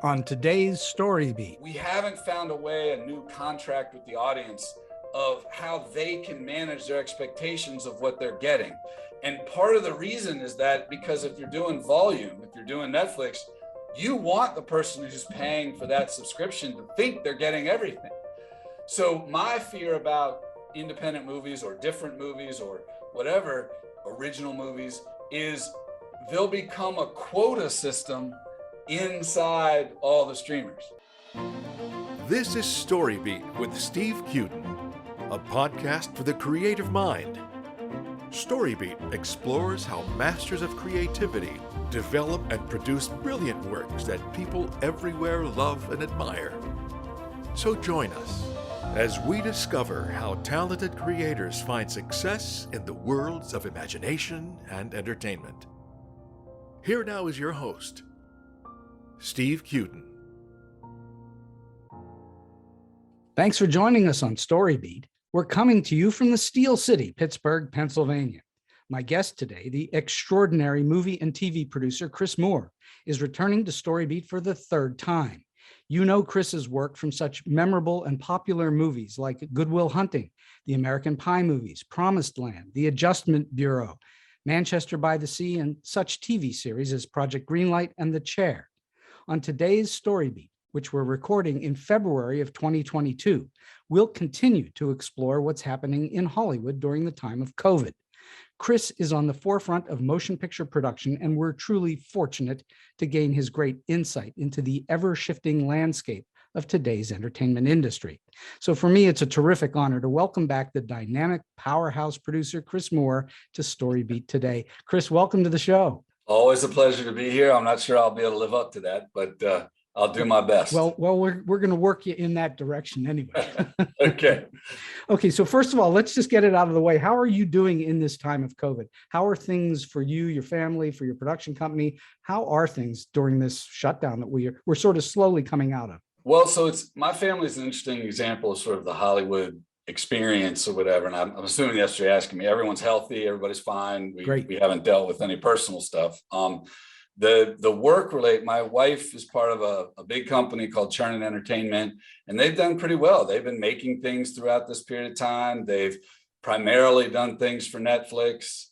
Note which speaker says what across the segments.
Speaker 1: on today's StoryBeat.
Speaker 2: We haven't found a new contract with the audience of how they can manage their expectations of what they're getting. And part of the reason is that because if you're doing volume, if you're doing Netflix, you want the person who's paying for that subscription to think they're getting everything. So my fear about independent movies or different movies or whatever, original movies, is they'll become a quota system inside all the streamers.
Speaker 3: This is StoryBeat with Steve Cuden, a podcast for the creative mind. StoryBeat explores how masters of creativity develop and produce brilliant works that people everywhere love and admire. So join us as we discover how talented creators find success in the worlds of imagination and entertainment. Here now is your host, Steve Cuden.
Speaker 1: Thanks for joining us on StoryBeat. We're coming to you from the Steel City, Pittsburgh, Pennsylvania. My guest today, the extraordinary movie and TV producer Chris Moore, is returning to StoryBeat for the third time. You know Chris's work from such memorable and popular movies like Good Will Hunting, the American Pie movies, Promised Land, The Adjustment Bureau, Manchester by the Sea, and such TV series as Project Greenlight and The Chair. On today's StoryBeat, which we're recording in February of 2022, we'll continue to explore what's happening in Hollywood during the time of COVID. Chris is on the forefront of motion picture production, and we're truly fortunate to gain his great insight into the ever-shifting landscape of today's entertainment industry. So for me, it's a terrific honor to welcome back the dynamic powerhouse producer, Chris Moore, to StoryBeat today. Chris, welcome to the show.
Speaker 2: Always a pleasure to be here. I'm not sure I'll be able to live up to that, but I'll do my best.
Speaker 1: Well, we're going to work you in that direction anyway.
Speaker 2: Okay.
Speaker 1: Okay. So first of all, let's just get it out of the way. How are you doing in this time of COVID? How are things for you, your family, for your production company? How are things during this shutdown that we're sort of slowly coming out of?
Speaker 2: Well, so my family's an interesting example of sort of the Hollywood experience or whatever. And I'm assuming that's what you're asking me. Everyone's healthy. Everybody's fine. We haven't dealt with any personal stuff. The work relate, my wife is part of a big company called Cuden Entertainment, and they've done pretty well. They've been making things throughout this period of time. They've primarily done things for Netflix.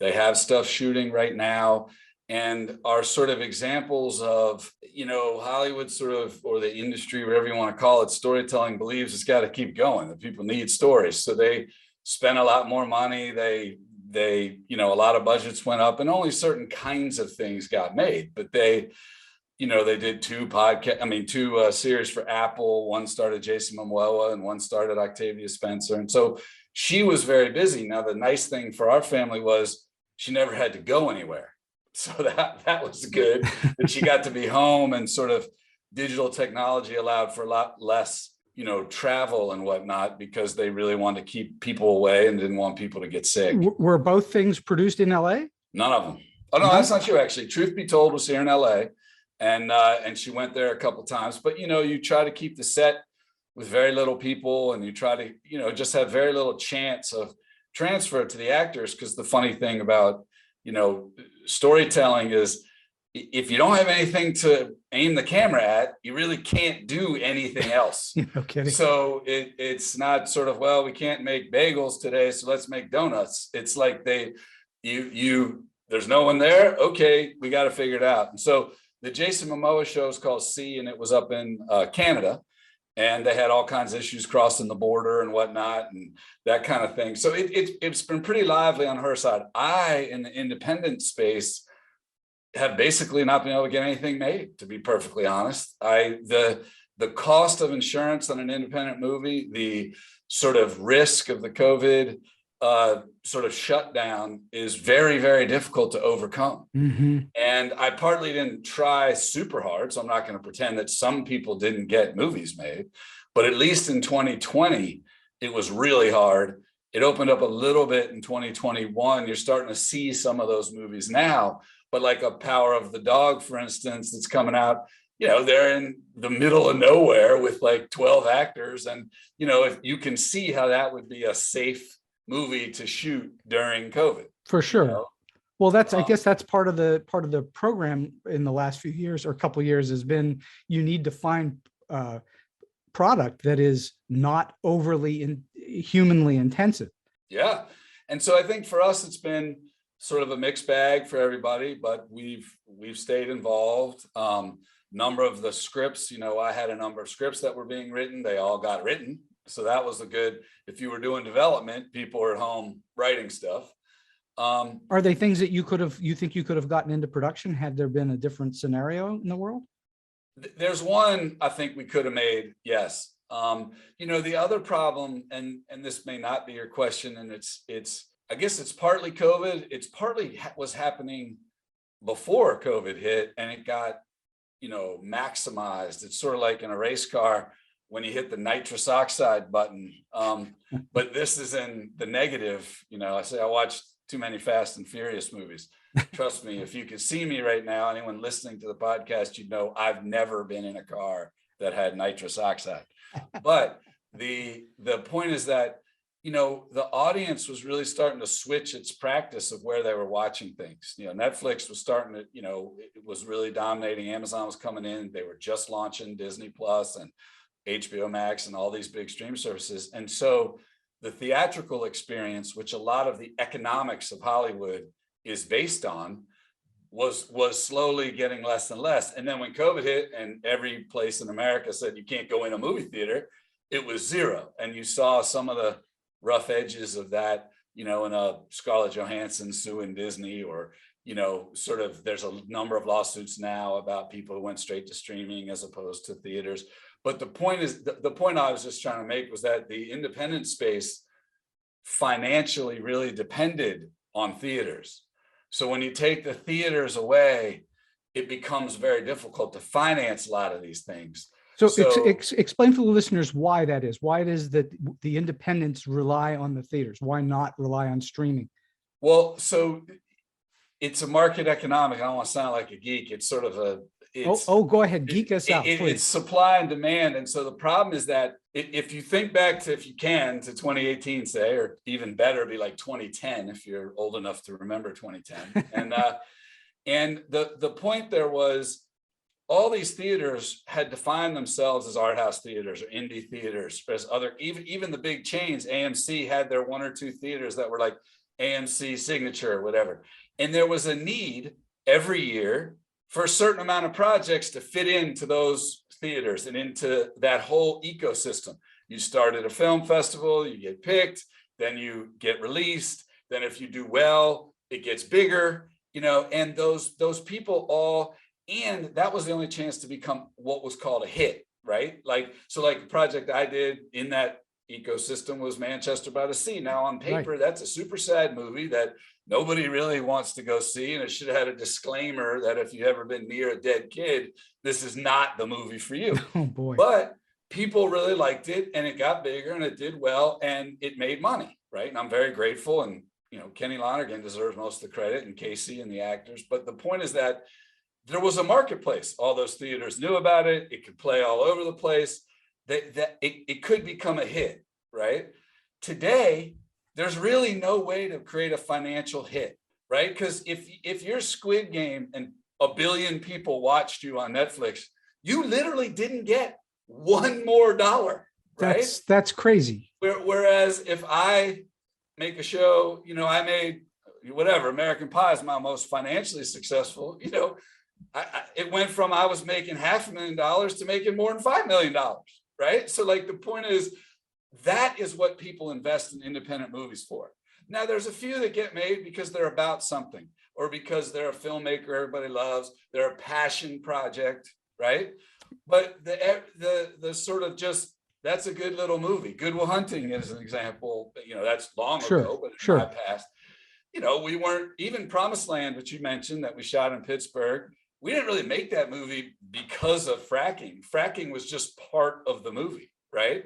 Speaker 2: They have stuff shooting right now, and are sort of examples of, Hollywood sort of, or the industry, whatever you want to call it, storytelling believes it's got to keep going, that people need stories. So they spend a lot more money. They a lot of budgets went up, and only certain kinds of things got made. But they did two series for Apple. One started Jason Momoa and one started Octavia Spencer. And so she was very busy. Now, the nice thing for our family was she never had to go anywhere. So that was good, that she got to be home, and sort of digital technology allowed for a lot less travel and whatnot, because they really wanted to keep people away and didn't want people to get sick.
Speaker 1: Were both things produced in LA?
Speaker 2: None of them. Oh, no, that's not true, actually. Truth be told, was here in LA, and she went there a couple of times. But, you try to keep the set with very little people, and you try to, just have very little chance of transfer to the actors. Because the funny thing about, storytelling is, if you don't have anything to aim the camera at, you really can't do anything else.
Speaker 1: No kidding.
Speaker 2: So it's not sort of, well, we can't make bagels today, so let's make donuts. It's like there's no one there. Okay, we got to figure it out. And so the Jason Momoa show is called C, and it was up in Canada, and they had all kinds of issues crossing the border and whatnot, and that kind of thing. So it's been pretty lively on her side. I, in the independent space, have basically not been able to get anything made, to be perfectly honest. The cost of insurance on an independent movie, the sort of risk of the COVID sort of shutdown is very, very difficult to overcome.
Speaker 1: Mm-hmm.
Speaker 2: And I partly didn't try super hard, so I'm not going to pretend that some people didn't get movies made, but at least in 2020, it was really hard. It opened up a little bit in 2021. You're starting to see some of those movies now. But like a Power of the Dog, for instance, that's coming out, they're in the middle of nowhere with like 12 actors. And, if you can see how that would be a safe movie to shoot during COVID.
Speaker 1: For sure. Well, I guess that's part of the program in the last few years or a couple of years has been, you need to find product that is not overly humanly intensive.
Speaker 2: Yeah. And so I think for us, it's been sort of a mixed bag for everybody, but we've stayed involved. Number of the scripts, I had a number of scripts that were being written. They all got written. So that was if you were doing development, people were at home writing stuff.
Speaker 1: Are they things that you think you could have gotten into production had there been a different scenario in the world?
Speaker 2: There's one I think we could have made, yes. The other problem, and this may not be your question, and I guess it's partly COVID. It's partly was happening before COVID hit, and it got, maximized. It's sort of like in a race car when you hit the nitrous oxide button. But this is in the negative. I watched too many Fast and Furious movies. Trust me, if you could see me right now, anyone listening to the podcast, you'd know I've never been in a car that had nitrous oxide. But the point is that, the audience was really starting to switch its practice of where they were watching things. Netflix was starting to, it was really dominating. Amazon was coming in. They were just launching Disney Plus and HBO Max and all these big stream services. And so the theatrical experience, which a lot of the economics of Hollywood is based on, was slowly getting less and less. And then when COVID hit and every place in America said you can't go in a movie theater, it was zero. And you saw some of the rough edges of that, in a Scarlett Johansson suing Disney, or, sort of there's a number of lawsuits now about people who went straight to streaming as opposed to theaters. But the point I was just trying to make was that the independent space financially really depended on theaters. So when you take the theaters away, it becomes very difficult to finance a lot of these things.
Speaker 1: So explain for the listeners why that is. Why it is that the independents rely on the theaters? Why not rely on streaming?
Speaker 2: Well, so it's a market economic. I don't want to sound like a geek. It's sort of
Speaker 1: go ahead, geek us out, please.
Speaker 2: It's supply and demand. And so the problem is that if you think back to, if you can, to 2018, say, or even better, be like 2010, if you're old enough to remember 2010. And the point there was, all these theaters had defined themselves as art house theaters or indie theaters, as other, even the big chains. AMC had their one or two theaters that were like AMC Signature or whatever. And there was a need every year for a certain amount of projects to fit into those theaters and into that whole ecosystem. You start at a film festival, you get picked, then you get released. Then if you do well, it gets bigger, and those people all, and that was the only chance to become what was called a hit, right? Like the project I did in that ecosystem was Manchester by the Sea. Now on paper, right, that's a super sad movie that nobody really wants to go see. And it should have had a disclaimer that if you've ever been near a dead kid, this is not the movie for you.
Speaker 1: Oh boy.
Speaker 2: But people really liked it, and it got bigger and it did well and it made money, right? And I'm very grateful. And, Kenny Lonergan deserves most of the credit, and Casey and the actors. But the point is that there was a marketplace. All those theaters knew about it. It could play all over the place. It could become a hit, right? Today, there's really no way to create a financial hit, right? Because if your Squid Game and 1 billion people watched you on Netflix, you literally didn't get one more dollar, right?
Speaker 1: That's crazy.
Speaker 2: Whereas if I make a show, I made whatever, American Pie is my most financially successful, it went from I was making $500,000 to making more than $5 million, right? So the point is, that is what people invest in independent movies for. Now, there's a few that get made because they're about something, or because they're a filmmaker everybody loves, they're a passion project, right? But the sort of just, that's a good little movie. Good Will Hunting is an example, that's long ago, but in my past, we weren't, even Promised Land, which you mentioned that we shot in Pittsburgh, we didn't really make that movie because of fracking. Fracking was just part of the movie, right?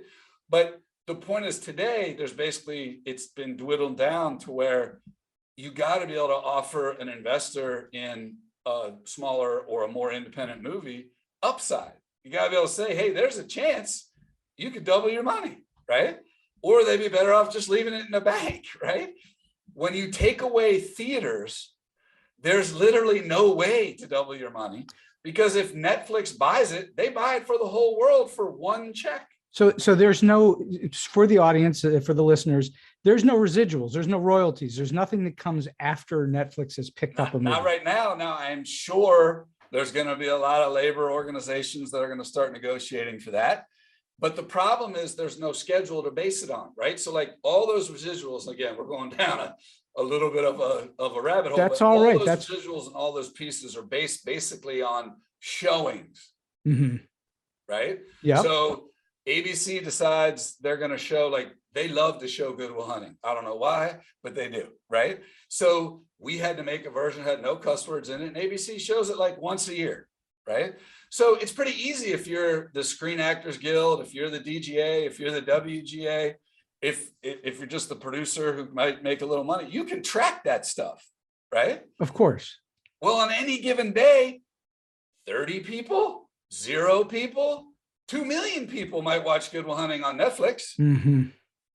Speaker 2: But the point is, today, it's been dwindled down to where you got to be able to offer an investor in a smaller or a more independent movie upside. You got to be able to say, hey, there's a chance you could double your money, right? Or they'd be better off just leaving it in a bank, right? When you take away theaters, there's literally no way to double your money, because if Netflix buys it, they buy it for the whole world for one check.
Speaker 1: So there's no, for the audience, for the listeners, there's no residuals, there's no royalties, there's nothing that comes after Netflix has picked up a movie.
Speaker 2: Not right now. Now, I'm sure there's going to be a lot of labor organizations that are going to start negotiating for that. But the problem is there's no schedule to base it on, right? So like all those residuals, again, we're going down a little bit of a rabbit hole.
Speaker 1: That's all right.
Speaker 2: Those residuals and all those pieces are based basically on showings, right?
Speaker 1: Yeah.
Speaker 2: So ABC decides they're going to show, like, they love to show Good Will Hunting. I don't know why, but they do, right? So we had to make a version that had no cuss words in it, and ABC shows it like once a year, right? So it's pretty easy if you're the Screen Actors Guild, if you're the DGA, if you're the WGA, if you're just the producer who might make a little money, you can track that stuff, right?
Speaker 1: Of course.
Speaker 2: Well, on any given day, 30 people, 0 people, 2 million people might watch Good Will Hunting on Netflix.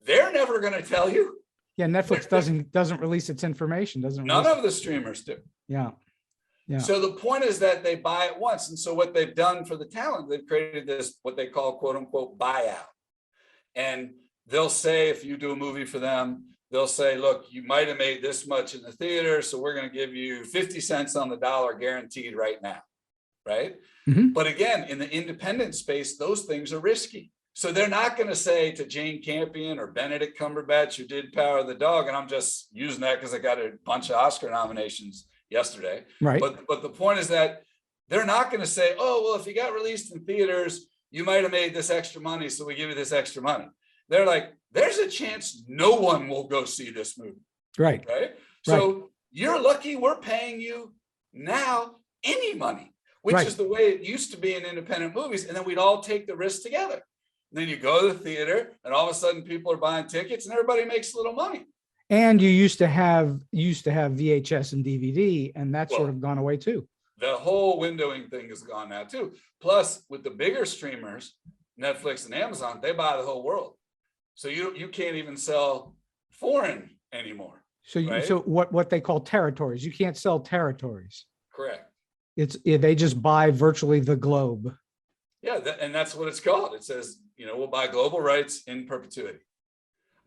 Speaker 2: They're never going to tell you.
Speaker 1: Yeah, Netflix doesn't release its information.
Speaker 2: None of the streamers do.
Speaker 1: Yeah. Yeah.
Speaker 2: So the point is that they buy it once. And so what they've done for the talent, they've created this, what they call, quote unquote, buyout. And they'll say, if you do a movie for them, they'll say, look, you might have made this much in the theater, so we're going to give you 50 cents on the dollar guaranteed right now. Right. But again, in the independent space, those things are risky. So they're not going to say to Jane Campion or Benedict Cumberbatch, who did Power of the Dog, and I'm just using that because I got a bunch of Oscar nominations yesterday.
Speaker 1: Right.
Speaker 2: But the point is that they're not going to say, oh, well, if you got released in theaters, you might have made this extra money, so we give you this extra money. They're like, there's a chance no one will go see this movie.
Speaker 1: Right.
Speaker 2: Right. So you're lucky we're paying you now any money, which is the way it used to be in independent movies. And then we'd all take the risk together. And then you go to the theater and all of a sudden people are buying tickets and everybody makes a little money.
Speaker 1: And you used to have VHS and DVD, and that's sort of gone away too.
Speaker 2: The whole windowing thing is gone now too. Plus, with the bigger streamers, Netflix and Amazon, they buy the whole world. So you can't even sell foreign anymore.
Speaker 1: So so what they call territories, you can't sell territories.
Speaker 2: Correct.
Speaker 1: They just buy virtually the globe.
Speaker 2: Yeah, and that's what it's called. It says, we'll buy global rights in perpetuity.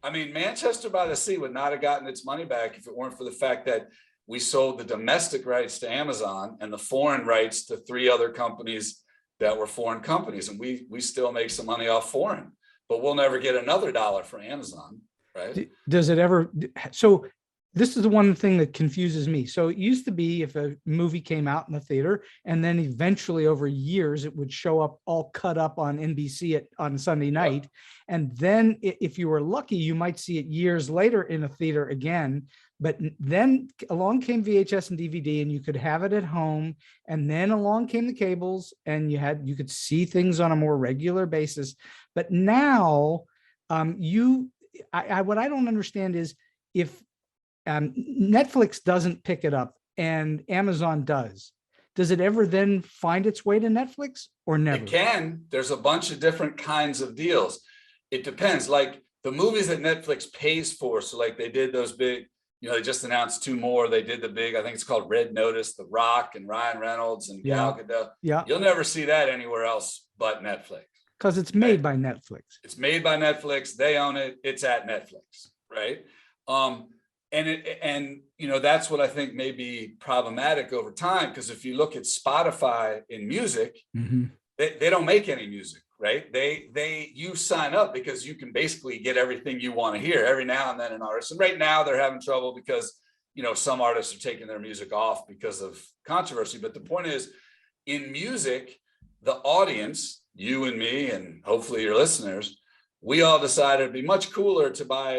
Speaker 2: I mean, Manchester by the Sea would not have gotten its money back if it weren't for the fact that we sold the domestic rights to Amazon and the foreign rights to 3 other companies that were foreign companies. And we still make some money off foreign, but we'll never get another dollar from Amazon, right?
Speaker 1: Does it ever? So this is the one thing that confuses me. So it used to be if a movie came out in the theater and then eventually over years, it would show up all cut up on NBC on Sunday night. And then if you were lucky, you might see it years later in a theater again. But then along came VHS and DVD and you could have it at home. And then along came the cables and you could see things on a more regular basis. But now what I don't understand is if Netflix doesn't pick it up and Amazon does it ever then find its way to Netflix or never?
Speaker 2: It can. There's a bunch of different kinds of deals. It depends. Like the movies that Netflix pays for. So like they did those big, they just announced 2 more. They did the big, I think it's called Red Notice, The Rock and Ryan Reynolds and Gal Gadot. Yeah. You'll never see that anywhere else but Netflix.
Speaker 1: Because it's made by Netflix.
Speaker 2: It's made by Netflix. They own it. It's at Netflix, right? And that's what I think may be problematic over time, because if you look at Spotify in music, they don't make any music, right? You sign up because you can basically get everything you want to hear every now and then an artist. And right now they're having trouble because some artists are taking their music off because of controversy. But the point is, in music, the audience, you and me, and hopefully your listeners, we all decided it'd be much cooler to buy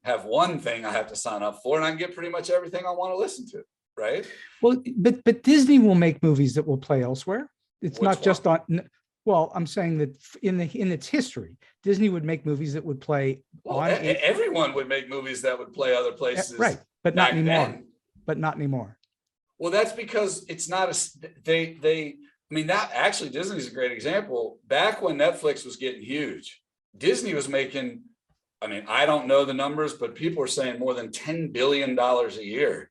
Speaker 2: have one thing I have to sign up for, and I can get pretty much everything I want to listen to, right?
Speaker 1: Well, but Disney will make movies that will play elsewhere. It's not just on. Well, I'm saying that in its history, Disney would make movies that would play on.
Speaker 2: Everyone would make movies that would play other places,
Speaker 1: right? But not anymore. But not anymore.
Speaker 2: Well, that's because it's not I mean, that actually Disney's a great example. Back when Netflix was getting huge, Disney was making, I mean, I don't know the numbers, but people are saying more than $10 billion a year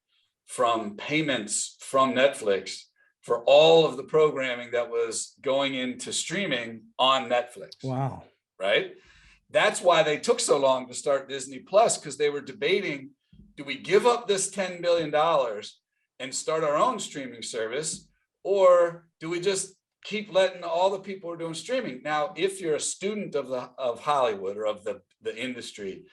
Speaker 2: from payments from Netflix for all of the programming that was going into streaming on Netflix.
Speaker 1: Wow.
Speaker 2: Right? That's why they took so long to start Disney Plus, because they were debating, do we give up this $10 billion and start our own streaming service, or do we just keep letting all the people who are doing streaming? Now, if you're a student of Hollywood or of the industry,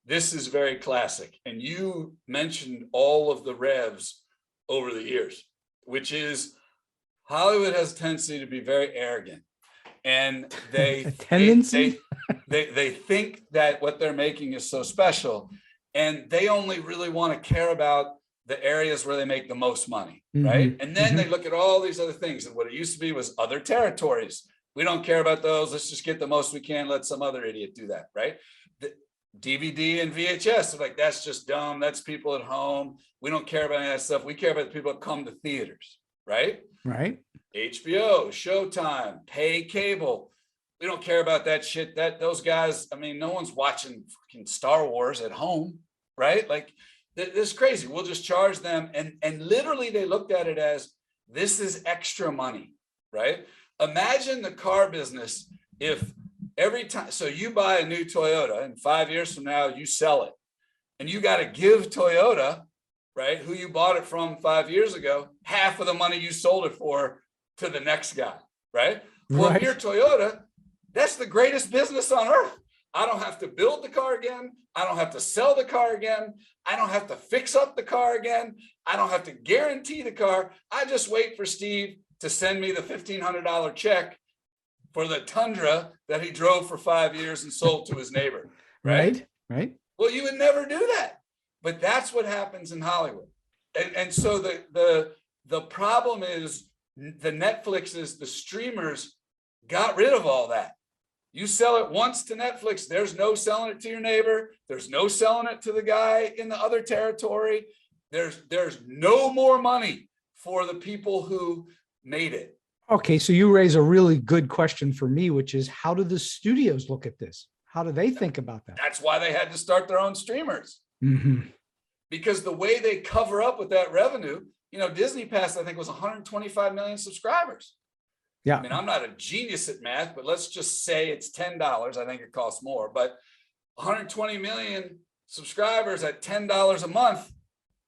Speaker 2: this is very classic. And you mentioned all of the revs over the years, which is Hollywood has a tendency to be very arrogant. And they think that what they're making is so special, and they only really want to care about the areas where they make the most money, right? And then they look at all these other things, and what it used to be was other territories. We don't care about those. Let's just get the most we can. Let some other idiot do that, right? The DVD and VHS are like, that's just dumb. That's people at home. We don't care about any of that stuff. We care about the people that come to theaters, right?
Speaker 1: Right.
Speaker 2: HBO, Showtime, pay cable. We don't care about that shit. Those guys, I mean, no one's watching fucking Star Wars at home, right? Like, this is crazy. We'll just charge them. And literally they looked at it as, this is extra money, right? Imagine the car business if every time, so you buy a new Toyota and 5 years from now you sell it, and you got to give Toyota, right, who you bought it from 5 years ago, half of the money you sold it for to the next guy, right? Well, if you're Toyota, that's the greatest business on earth. I don't have to build the car again. I don't have to sell the car again. I don't have to fix up the car again. I don't have to guarantee the car. I just wait for Steve to send me the $1,500 check for the Tundra that he drove for 5 years and sold to his neighbor. Right. Well, you would never do that, but that's what happens in Hollywood. And so the problem is the Netflixes, the streamers got rid of all that. You sell it once to Netflix, there's no selling it to your neighbor. There's no selling it to the guy in the other territory. There's no more money for the people who made it.
Speaker 1: Okay, so you raise a really good question for me, which is, how do the studios look at this? How do they think about that?
Speaker 2: That's why they had to start their own streamers.
Speaker 1: Mm-hmm.
Speaker 2: Because the way they cover up with that revenue, Disney passed, I think, was 125 million subscribers.
Speaker 1: Yeah.
Speaker 2: I mean, I'm not a genius at math, but let's just say it's $10. I think it costs more, but 120 million subscribers at $10 a month,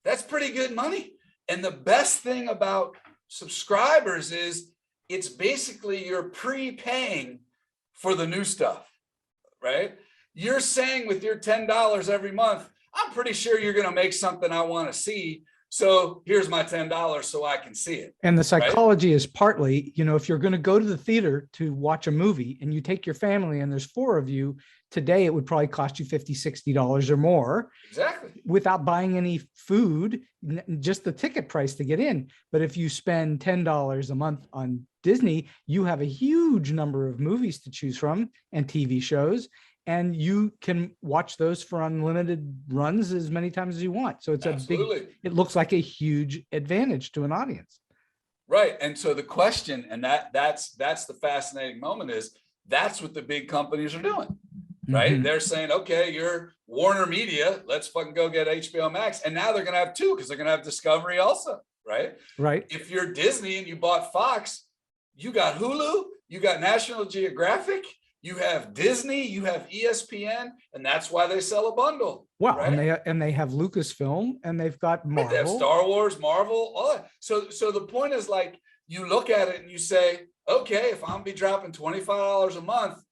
Speaker 2: that's pretty good money. And the best thing about subscribers is it's basically you're prepaying for the new stuff, right? You're saying with your $10 every month, I'm pretty sure you're going to make something I want to see. So here's my $10 so I can see it.
Speaker 1: And the psychology is partly, if you're going to go to the theater to watch a movie and you take your family and there's 4 of you, today it would probably cost you $50, $60 or more.
Speaker 2: Exactly.
Speaker 1: Without buying any food, just the ticket price to get in. But if you spend $10 a month on Disney, you have a huge number of movies to choose from and TV shows. And you can watch those for unlimited runs as many times as you want. So it's it looks like a huge advantage to an audience.
Speaker 2: Right. And so the question, and that's the fascinating moment, is that's what the big companies are doing, right? Mm-hmm. They're saying, okay, you're Warner Media, let's fucking go get HBO Max. And now they're going to have 2, because they're going to have Discovery also, right?
Speaker 1: Right.
Speaker 2: If you're Disney and you bought Fox, you got Hulu, you got National Geographic, you have Disney, you have ESPN, and that's why they sell a bundle.
Speaker 1: Well,
Speaker 2: right?
Speaker 1: and they have Lucasfilm, and they've got Marvel.
Speaker 2: They have Star Wars, Marvel, all that. So the point is, like, you look at it and you say, okay, if I'm gonna be dropping $25 a month,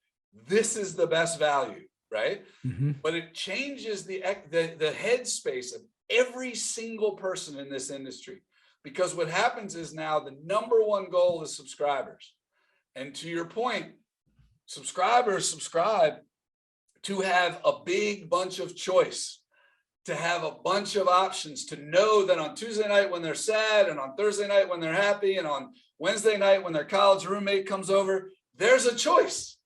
Speaker 2: this is the best value, right? Mm-hmm. But it changes the headspace of every single person in this industry, because what happens is now the number one goal is subscribers. And to your point, subscribers subscribe to have a big bunch of choice, to have a bunch of options, to know that on Tuesday night when they're sad, and on Thursday night when they're happy, and on Wednesday night when their college roommate comes over, there's a choice,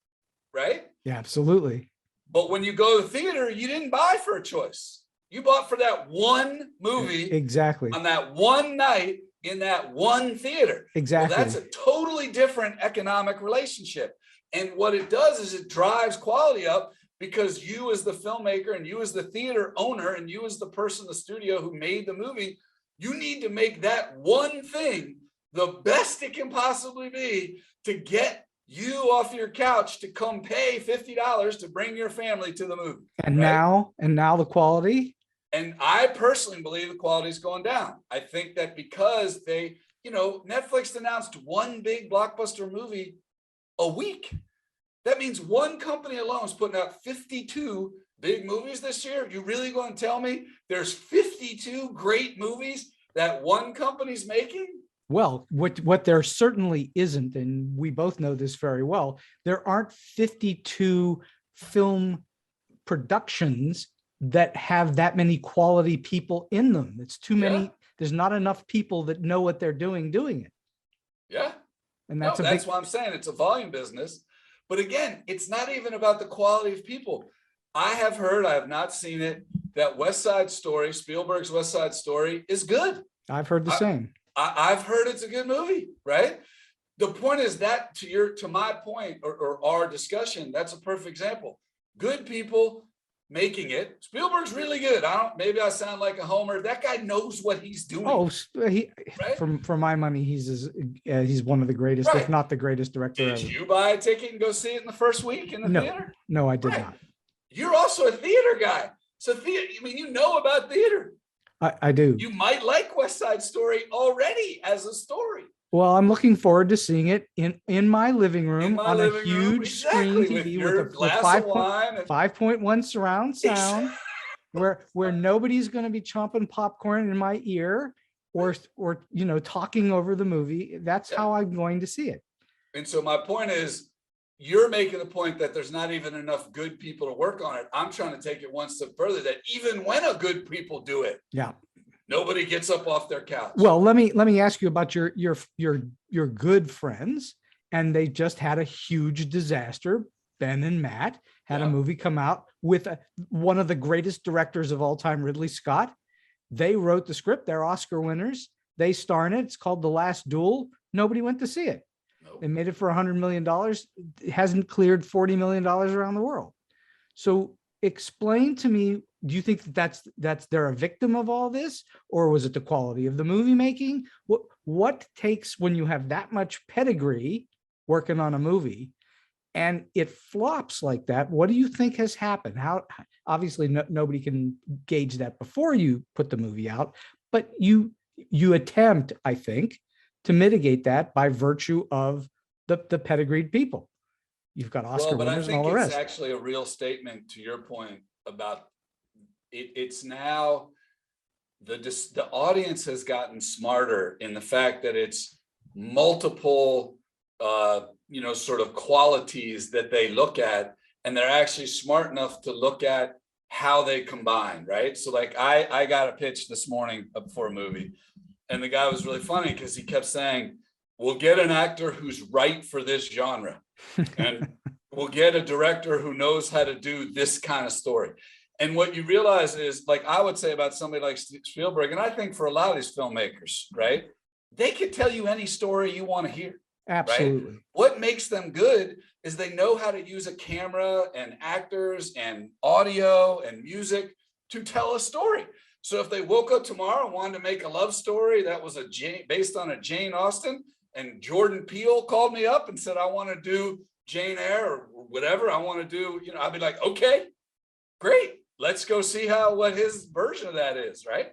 Speaker 2: right?
Speaker 1: Yeah, absolutely.
Speaker 2: But when you go to the theater, you didn't buy for a choice. You bought for that one movie.
Speaker 1: Exactly.
Speaker 2: On that one night in that one theater.
Speaker 1: Exactly.
Speaker 2: Well, that's a totally different economic relationship. And what it does is it drives quality up, because you as the filmmaker and you as the theater owner and you as the person, the studio who made the movie, You need to make that one thing the best it can possibly be to get you off your couch to come pay $50 to bring your family to the movie.
Speaker 1: And right? now the quality.
Speaker 2: And I personally believe the quality is going down. I think that because they, Netflix announced one big blockbuster movie a week. That means one company alone is putting out 52 big movies this year. You really going to tell me there's 52 great movies that one company's making?
Speaker 1: Well, what there certainly isn't, and we both know this very well, there aren't 52 film productions that have that many quality people in them. It's too many. There's not enough people that know what they're doing it.
Speaker 2: Yeah.
Speaker 1: And
Speaker 2: that's why I'm saying it's a volume business. But again, it's not even about the quality of people. I have heard, I have not seen it, that West Side Story, Spielberg's West Side Story, is good.
Speaker 1: I've heard the same.
Speaker 2: I've heard it's a good movie, right? The point is that to my point or our discussion, that's a perfect example. Good people making it. Spielberg's really good. Maybe I sound like a homer. That guy knows what he's doing.
Speaker 1: Oh,
Speaker 2: right?
Speaker 1: For my money, he's one of the greatest, if not the greatest director ever.
Speaker 2: Did you buy a ticket and go see it in the first week in the theater?
Speaker 1: No, I did not.
Speaker 2: You're also a theater guy. So you know about theater.
Speaker 1: I do.
Speaker 2: You might like West Side Story already as a story.
Speaker 1: Well, I'm looking forward to seing it in my living room on a huge screen TV with 5.1 surround sound, where nobody's going to be chomping popcorn in my ear or talking over the movie. That's how I'm going to see it.
Speaker 2: And so my point is, you're making the point that there's not even enough good people to work on it. I'm trying to take it one step further, that even when a good people do it, nobody gets up off their couch.
Speaker 1: Well, let me ask you about your good friends, and they just had a huge disaster. Ben and Matt had a movie come out with one of the greatest directors of all time, Ridley Scott. They wrote the script. They're Oscar winners. They star in it. It's called The Last Duel. Nobody went to see it. They made it for $100 million. It hasn't cleared $40 million around the world. So explain to me, do you think that's they're a victim of all this, or was it the quality of the movie making? What takes when you have that much pedigree working on a movie and it flops like that? What do you think has happened? How obviously nobody can gauge that before you put the movie out, but you attempt, I think, to mitigate that by virtue of the pedigreed people. You've got Oscar winners and all the rest.
Speaker 2: It's actually a real statement to your point about it. It's now the audience has gotten smarter in the fact that it's multiple, sort of qualities that they look at, and they're actually smart enough to look at how they combine, right? So like I got a pitch this morning for a movie. And the guy was really funny because he kept saying, we'll get an actor who's right for this genre. And we'll get a director who knows how to do this kind of story. And what you realize is, like I would say about somebody like Spielberg, and I think for a lot of these filmmakers, right? They could tell you any story you want to hear.
Speaker 1: Absolutely.
Speaker 2: Right? What makes them good is they know how to use a camera and actors and audio and music to tell a story. So if they woke up tomorrow and wanted to make a love story that was based on a Jane Austen, and Jordan Peele called me up and said, I want to do Jane Eyre or whatever I want to do, I'd be like, okay, great. Let's go see what his version of that is, right?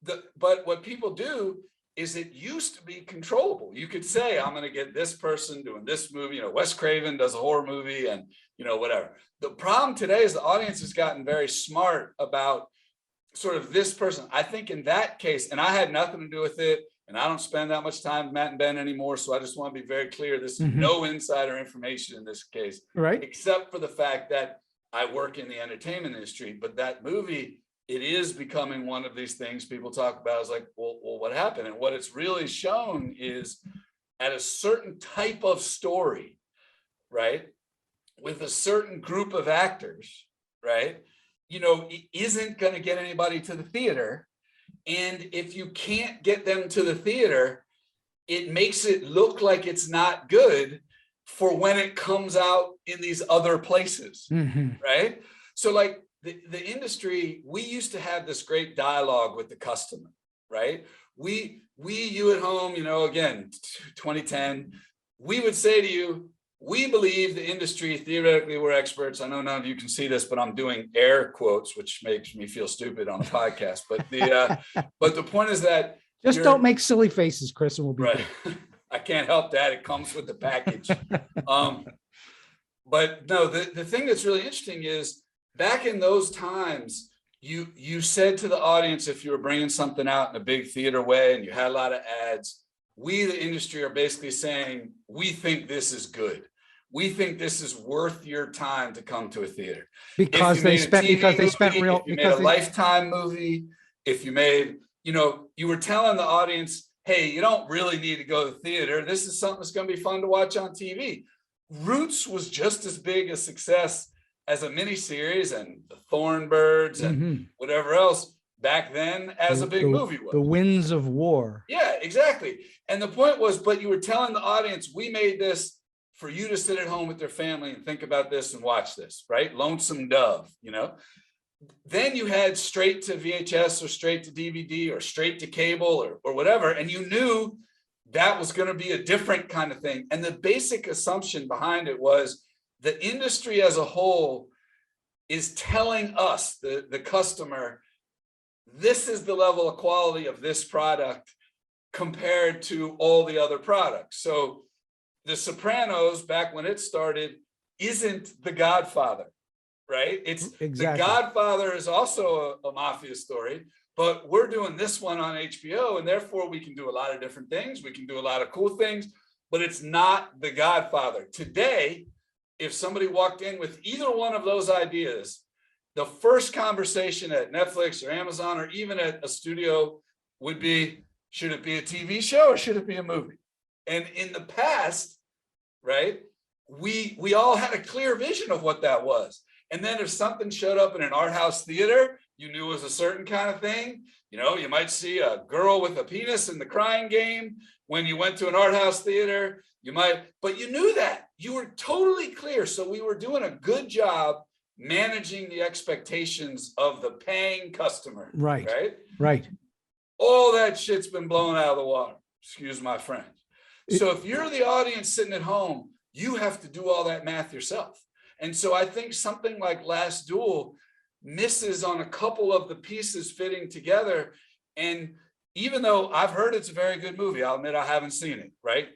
Speaker 2: But what people do is it used to be controllable. You could say, I'm going to get this person doing this movie. Wes Craven does a horror movie and, whatever. The problem today is the audience has gotten very smart about sort of this person. I think in that case, and I had nothing to do with it, and I don't spend that much time with Matt and Ben anymore, so I just want to be very clear. This is no insider information in this case,
Speaker 1: right? Except
Speaker 2: for the fact that I work in the entertainment industry. But that movie, it is becoming one of these things people talk about. It's like, well, what happened? And what it's really shown is at a certain type of story, right, with a certain group of actors, right, it isn't going to get anybody to the theater. And if you can't get them to the theater, it makes it look like it's not good for when it comes out in these other places, right? So like the industry, we used to have this great dialogue with the customer, right? you at home, again, 2010, we would say to you, we believe the industry, theoretically, we're experts. I know none of you can see this, but I'm doing air quotes, which makes me feel stupid on a podcast. But the point is that
Speaker 1: just don't make silly faces, Chris, and we'll be
Speaker 2: right. I can't help that. It comes with the package. But no, the thing that's really interesting is back in those times, you said to the audience, if you were bringing something out in a big theater way and you had a lot of ads, we, the industry, are basically saying, we think this is good. We think this is worth your time to come to a theater.
Speaker 1: Because they spent real.
Speaker 2: If you made a Lifetime movie, if you made, you were telling the audience, hey, you don't really need to go to the theater. This is something that's going to be fun to watch on TV. Roots was just as big a success as a miniseries and the Thornbirds and whatever else back then as a big movie was.
Speaker 1: The Winds of War.
Speaker 2: Yeah, exactly. And the point was, but you were telling the audience, we made this for you to sit at home with their family and think about this and watch this, right? Lonesome Dove, Then you had straight to VHS or straight to DVD or straight to cable or whatever. And you knew that was going to be a different kind of thing. And the basic assumption behind it was the industry as a whole is telling us, the customer, this is the level of quality of this product compared to all the other products. So The Sopranos, back when it started, isn't The Godfather, right? It's exactly. The Godfather is also a mafia story, but we're doing this one on HBO, and therefore we can do a lot of different things. We can do a lot of cool things, but it's not The Godfather. Today, if somebody walked in with either one of those ideas, the first conversation at Netflix or Amazon or even at a studio would be, should it be a TV show or should it be a movie? And in the past, right, we all had a clear vision of what that was. And then if something showed up in an art house theater, you knew it was a certain kind of thing. You might see a girl with a penis in The Crying Game. When you went to an art house theater, but you knew that. You were totally clear. So we were doing a good job managing the expectations of the paying customer.
Speaker 1: Right.
Speaker 2: Right. All that shit's been blown out of the water. Excuse my French. So if you're the audience sitting at home, you have to do all that math yourself. And so I think something like Last Duel misses on a couple of the pieces fitting together. And even though I've heard it's a very good movie, I'll admit I haven't seen it, right?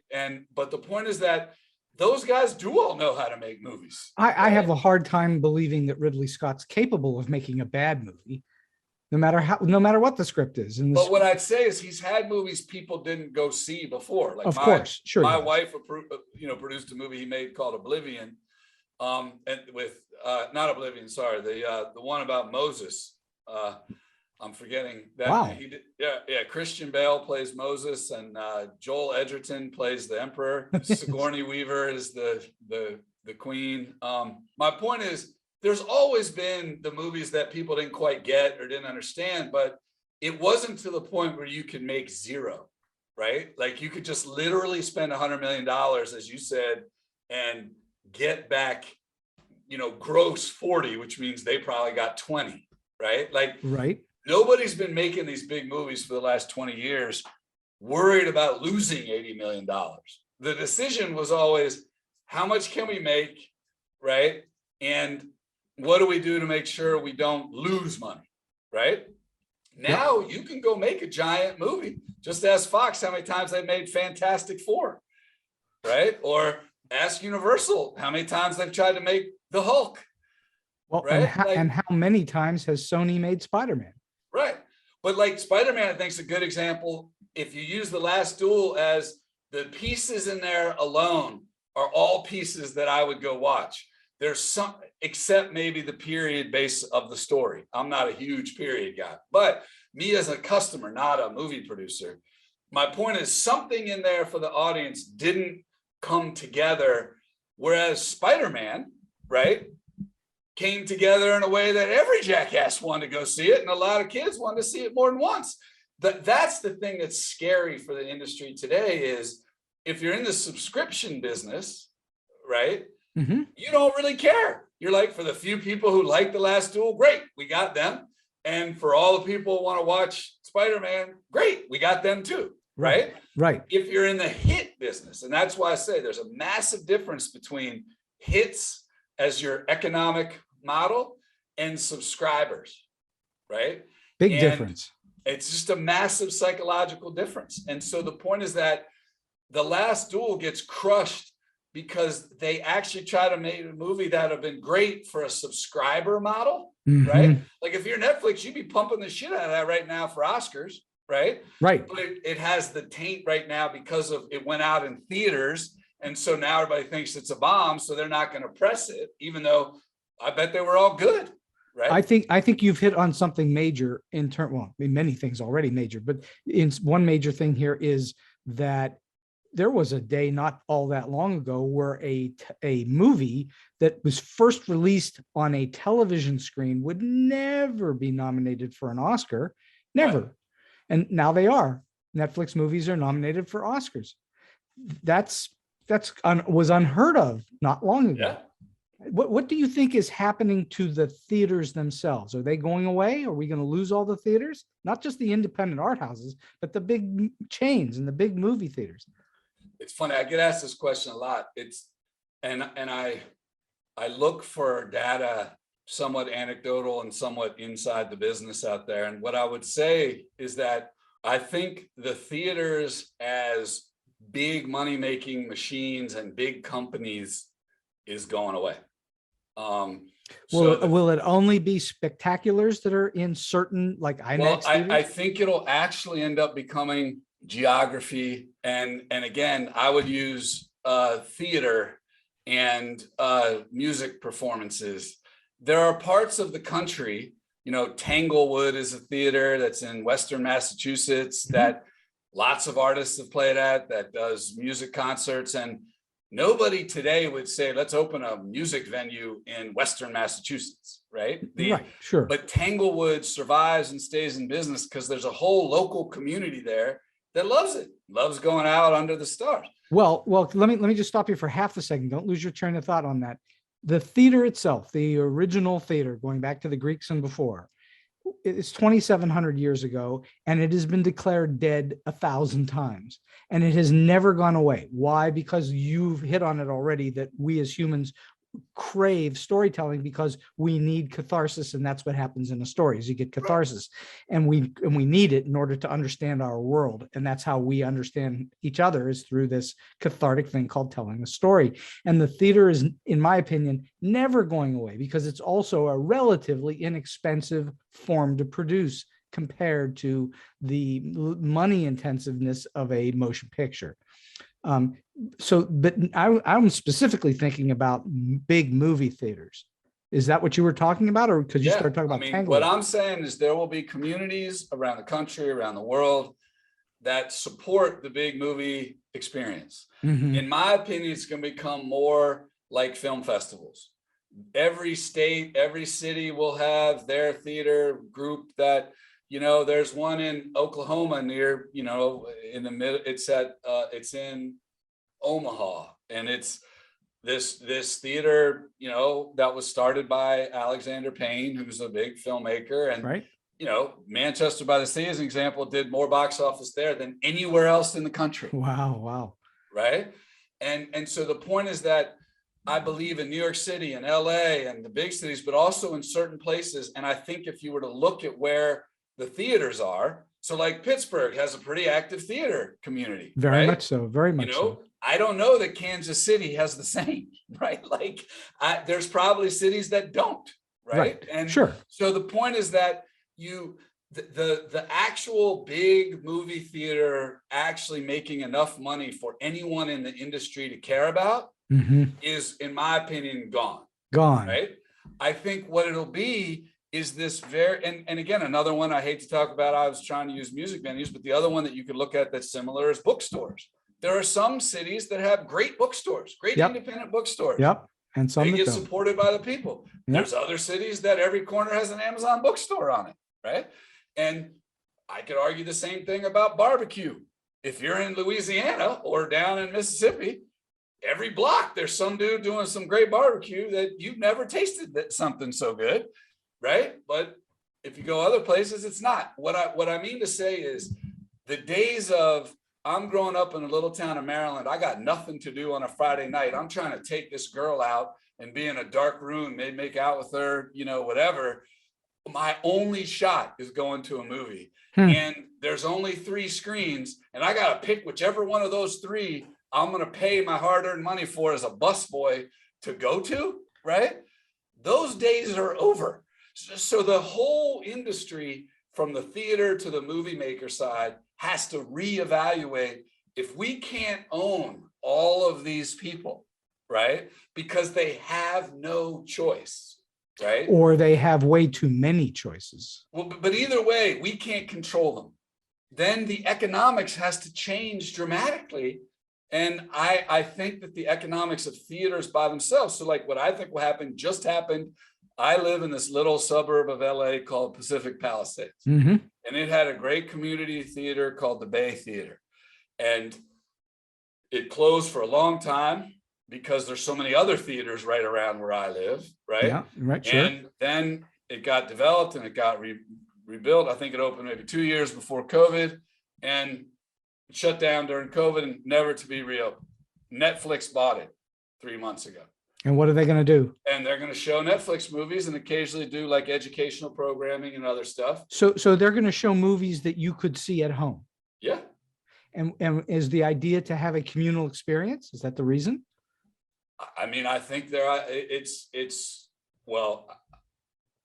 Speaker 2: But the point is that those guys do all know how to make movies.
Speaker 1: I have a hard time believing that Ridley Scott's capable of making a bad movie, no matter what the script is.
Speaker 2: But what I'd say is he's had movies people didn't go see before. Like
Speaker 1: of course, sure.
Speaker 2: My wife, produced a movie he made called Oblivion, and with not Oblivion, sorry, the one about Moses. I'm forgetting that.
Speaker 1: Wow.
Speaker 2: He did, yeah. Christian Bale plays Moses, and Joel Edgerton plays the Emperor. Sigourney Weaver is the queen. My point is, there's always been the movies that people didn't quite get or didn't understand, but it wasn't to the point where you could make zero, right? Like you could just literally spend $100 million, as you said, and get back, gross 40, which means they probably got 20, right?
Speaker 1: Right.
Speaker 2: Nobody's been making these big movies for the last 20 years worried about losing $80 million. The decision was always, how much can we make, right? And what do we do to make sure we don't lose money, right? Now you can go make a giant movie. Just ask Fox how many times they made Fantastic Four, right? Or ask Universal how many times they've tried to make the Hulk.
Speaker 1: Well,
Speaker 2: right?
Speaker 1: and how many times has Sony made Spider-Man?
Speaker 2: Right. But like Spider-Man, I think is a good example. If you use The Last Duel as the pieces in there alone are all pieces that I would go watch. There's some, except maybe the period base of the story. I'm not a huge period guy, but me as a customer, not a movie producer, my point is something in there for the audience didn't come together. Whereas Spider-Man, right, came together in a way that every jackass wanted to go see it. And a lot of kids wanted to see it more than once. That's the thing that's scary for the industry today is if you're in the subscription business, right, you don't really care. You're like, for the few people who like The Last Duel, great, we got them. And for all the people who want to watch Spider-Man, great, we got them too, right?
Speaker 1: Right.
Speaker 2: If you're in the hit business, and that's why I say there's a massive difference between hits as your economic model and subscribers, right?
Speaker 1: Big difference.
Speaker 2: It's just a massive psychological difference. And so the point is that The Last Duel gets crushed because they actually try to make a movie that have been great for a subscriber model, right? Like if you're Netflix, you'd be pumping the shit out of that right now for Oscars, right?
Speaker 1: Right.
Speaker 2: But it has the taint right now because of it went out in theaters. And so now everybody thinks it's a bomb. So they're not going to press it, even though I bet they were all good. Right.
Speaker 1: I think you've hit on something major well, many things already major, but in one major thing here is that there was a day not all that long ago where a movie that was first released on a television screen would never be nominated for an Oscar, never. Right. And now they are. Netflix movies are nominated for Oscars. That's was unheard of not long ago.
Speaker 2: Yeah.
Speaker 1: What do you think is happening to the theaters themselves? Are they going away? Are we going to lose all the theaters? Not just the independent art houses, but the big chains and the big movie theaters.
Speaker 2: It's funny. I get asked this question a lot. And I look for data somewhat anecdotal and somewhat inside the business out there. And what I would say is that I think the theaters as big money-making machines and big companies is going away.
Speaker 1: Will it only be spectaculars that are in certain like IMAX theaters?
Speaker 2: I think it'll actually end up becoming geography. And again, I would use theater and music performances. There are parts of the country, Tanglewood is a theater that's in Western Massachusetts that lots of artists have played at, that does music concerts. And nobody today would say, let's open a music venue in Western Massachusetts, right?
Speaker 1: Right, sure.
Speaker 2: But Tanglewood survives and stays in business because there's a whole local community there that loves it, loves going out under the stars.
Speaker 1: Well, let me just stop you for half a second. Don't lose your train of thought on that. The theater itself, the original theater, going back to the Greeks and before, it's 2,700 years ago, and it has been declared dead 1,000 times, and it has never gone away. Why? Because you've hit on it already, that we as humans crave storytelling because we need catharsis, and that's what happens in a story is you get catharsis, and we need it in order to understand our world, and that's how we understand each other is through this cathartic thing called telling a story. And the theater is, in my opinion, never going away because it's also a relatively inexpensive form to produce compared to the money intensiveness of a motion picture. But I'm specifically thinking about big movie theaters. Is that what you were talking about, or could you start talking about Tanglewood?
Speaker 2: What I'm saying is there will be communities around the country, around the world, that support the big movie experience. In my opinion, it's going to become more like film festivals. Every state, every city will have their theater group that, there's one in Oklahoma near, in the middle, it's in Omaha, and it's this theater, that was started by Alexander Payne, who's a big filmmaker. And,
Speaker 1: right.
Speaker 2: Manchester by the Sea, as an example, did more box office there than anywhere else in the country.
Speaker 1: Wow.
Speaker 2: Right. And so the point is that I believe in New York City and LA and the big cities, but also in certain places. And I think if you were to look at where the theaters are, so like Pittsburgh has a pretty active theater community.
Speaker 1: Very much so. Very much so.
Speaker 2: I don't know that Kansas City has the same, right? Like there's probably cities that don't, right? And
Speaker 1: sure.
Speaker 2: So the point is that the actual big movie theater actually making enough money for anyone in the industry to care about is, in my opinion, gone. Right? I think what it'll be is this and again, another one I hate to talk about, I was trying to use music venues, but the other one that you could look at that's similar is bookstores. There are some cities that have great bookstores, great independent bookstores.
Speaker 1: And some
Speaker 2: they get supported by the people. There's other cities that every corner has an Amazon bookstore on it, right? And I could argue the same thing about barbecue. If you're in Louisiana or down in Mississippi, every block there's some dude doing some great barbecue that you've never tasted something so good, right? But If you go other places, it's not. What I mean to say is the days of, I'm growing up in a little town of Maryland, I got nothing to do on a Friday night. I'm trying to take this girl out and be in a dark room, maybe make out with her, whatever. My only shot is going to a movie. And there's only 3 screens, and I got to pick whichever one of those 3 I'm going to pay my hard-earned money for as a busboy to go to, right? Those days are over. So the whole industry, from the theater to the movie maker side, has to reevaluate. If we can't own all of these people, right? Because they have no choice, right?
Speaker 1: Or they have way too many choices.
Speaker 2: Well, but either way, we can't control them. Then the economics has to change dramatically. And I think that the economics of theaters by themselves, so like what I think will happen just happened. I live in this little suburb of LA called Pacific Palisades. And it had a great community theater called the Bay Theater. And it closed for a long time because there's so many other theaters right around where I live, right?
Speaker 1: Yeah, right, sure.
Speaker 2: And then it got developed and it got rebuilt. I think it opened maybe 2 years before COVID, and it shut down during COVID and never to be reopened. Netflix bought it 3 months ago.
Speaker 1: And what are they going to do?
Speaker 2: And they're going to show Netflix movies and occasionally do like educational programming and other stuff.
Speaker 1: So they're going to show movies that you could see at home.
Speaker 2: Yeah.
Speaker 1: And is the idea to have a communal experience? Is that the reason?
Speaker 2: I mean, I think well,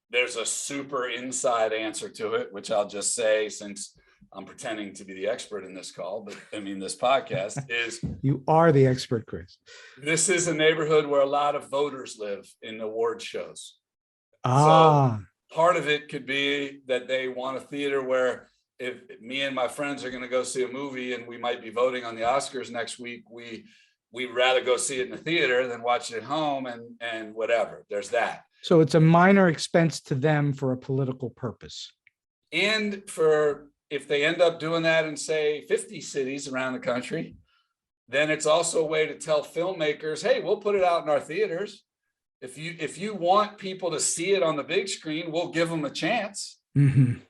Speaker 2: there's a super inside answer to it, which I'll just say, since I'm pretending to be the expert in this call, but I mean, this podcast is.
Speaker 1: You are the expert, Chris. This
Speaker 2: is a neighborhood where a lot of voters live in award shows.
Speaker 1: So
Speaker 2: part of it could be that they want a theater where if me and my friends are going to go see a movie and we might be voting on the Oscars next week, we'd rather go see it in the theater than watch it at home and whatever. There's that.
Speaker 1: So it's a minor expense to them for a political purpose.
Speaker 2: And if they end up doing that in, say, 50 cities around the country, then it's also a way to tell filmmakers, hey, we'll put it out in our theaters. If you want people to see it on the big screen, we'll give them a chance,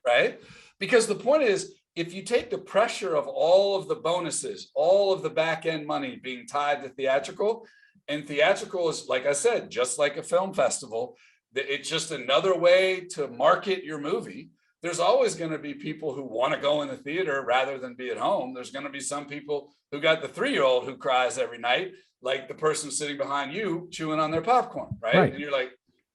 Speaker 2: right? Because the point is, if you take the pressure of all of the bonuses, all of the back end money being tied to theatrical, and theatrical is, like I said, just like a film festival, it's just another way to market your movie. There's always going to be people who want to go in the theater rather than be at home. There's going to be some people who got the 3-year-old who cries every night, like the person sitting behind you chewing on their popcorn, right? And you're like,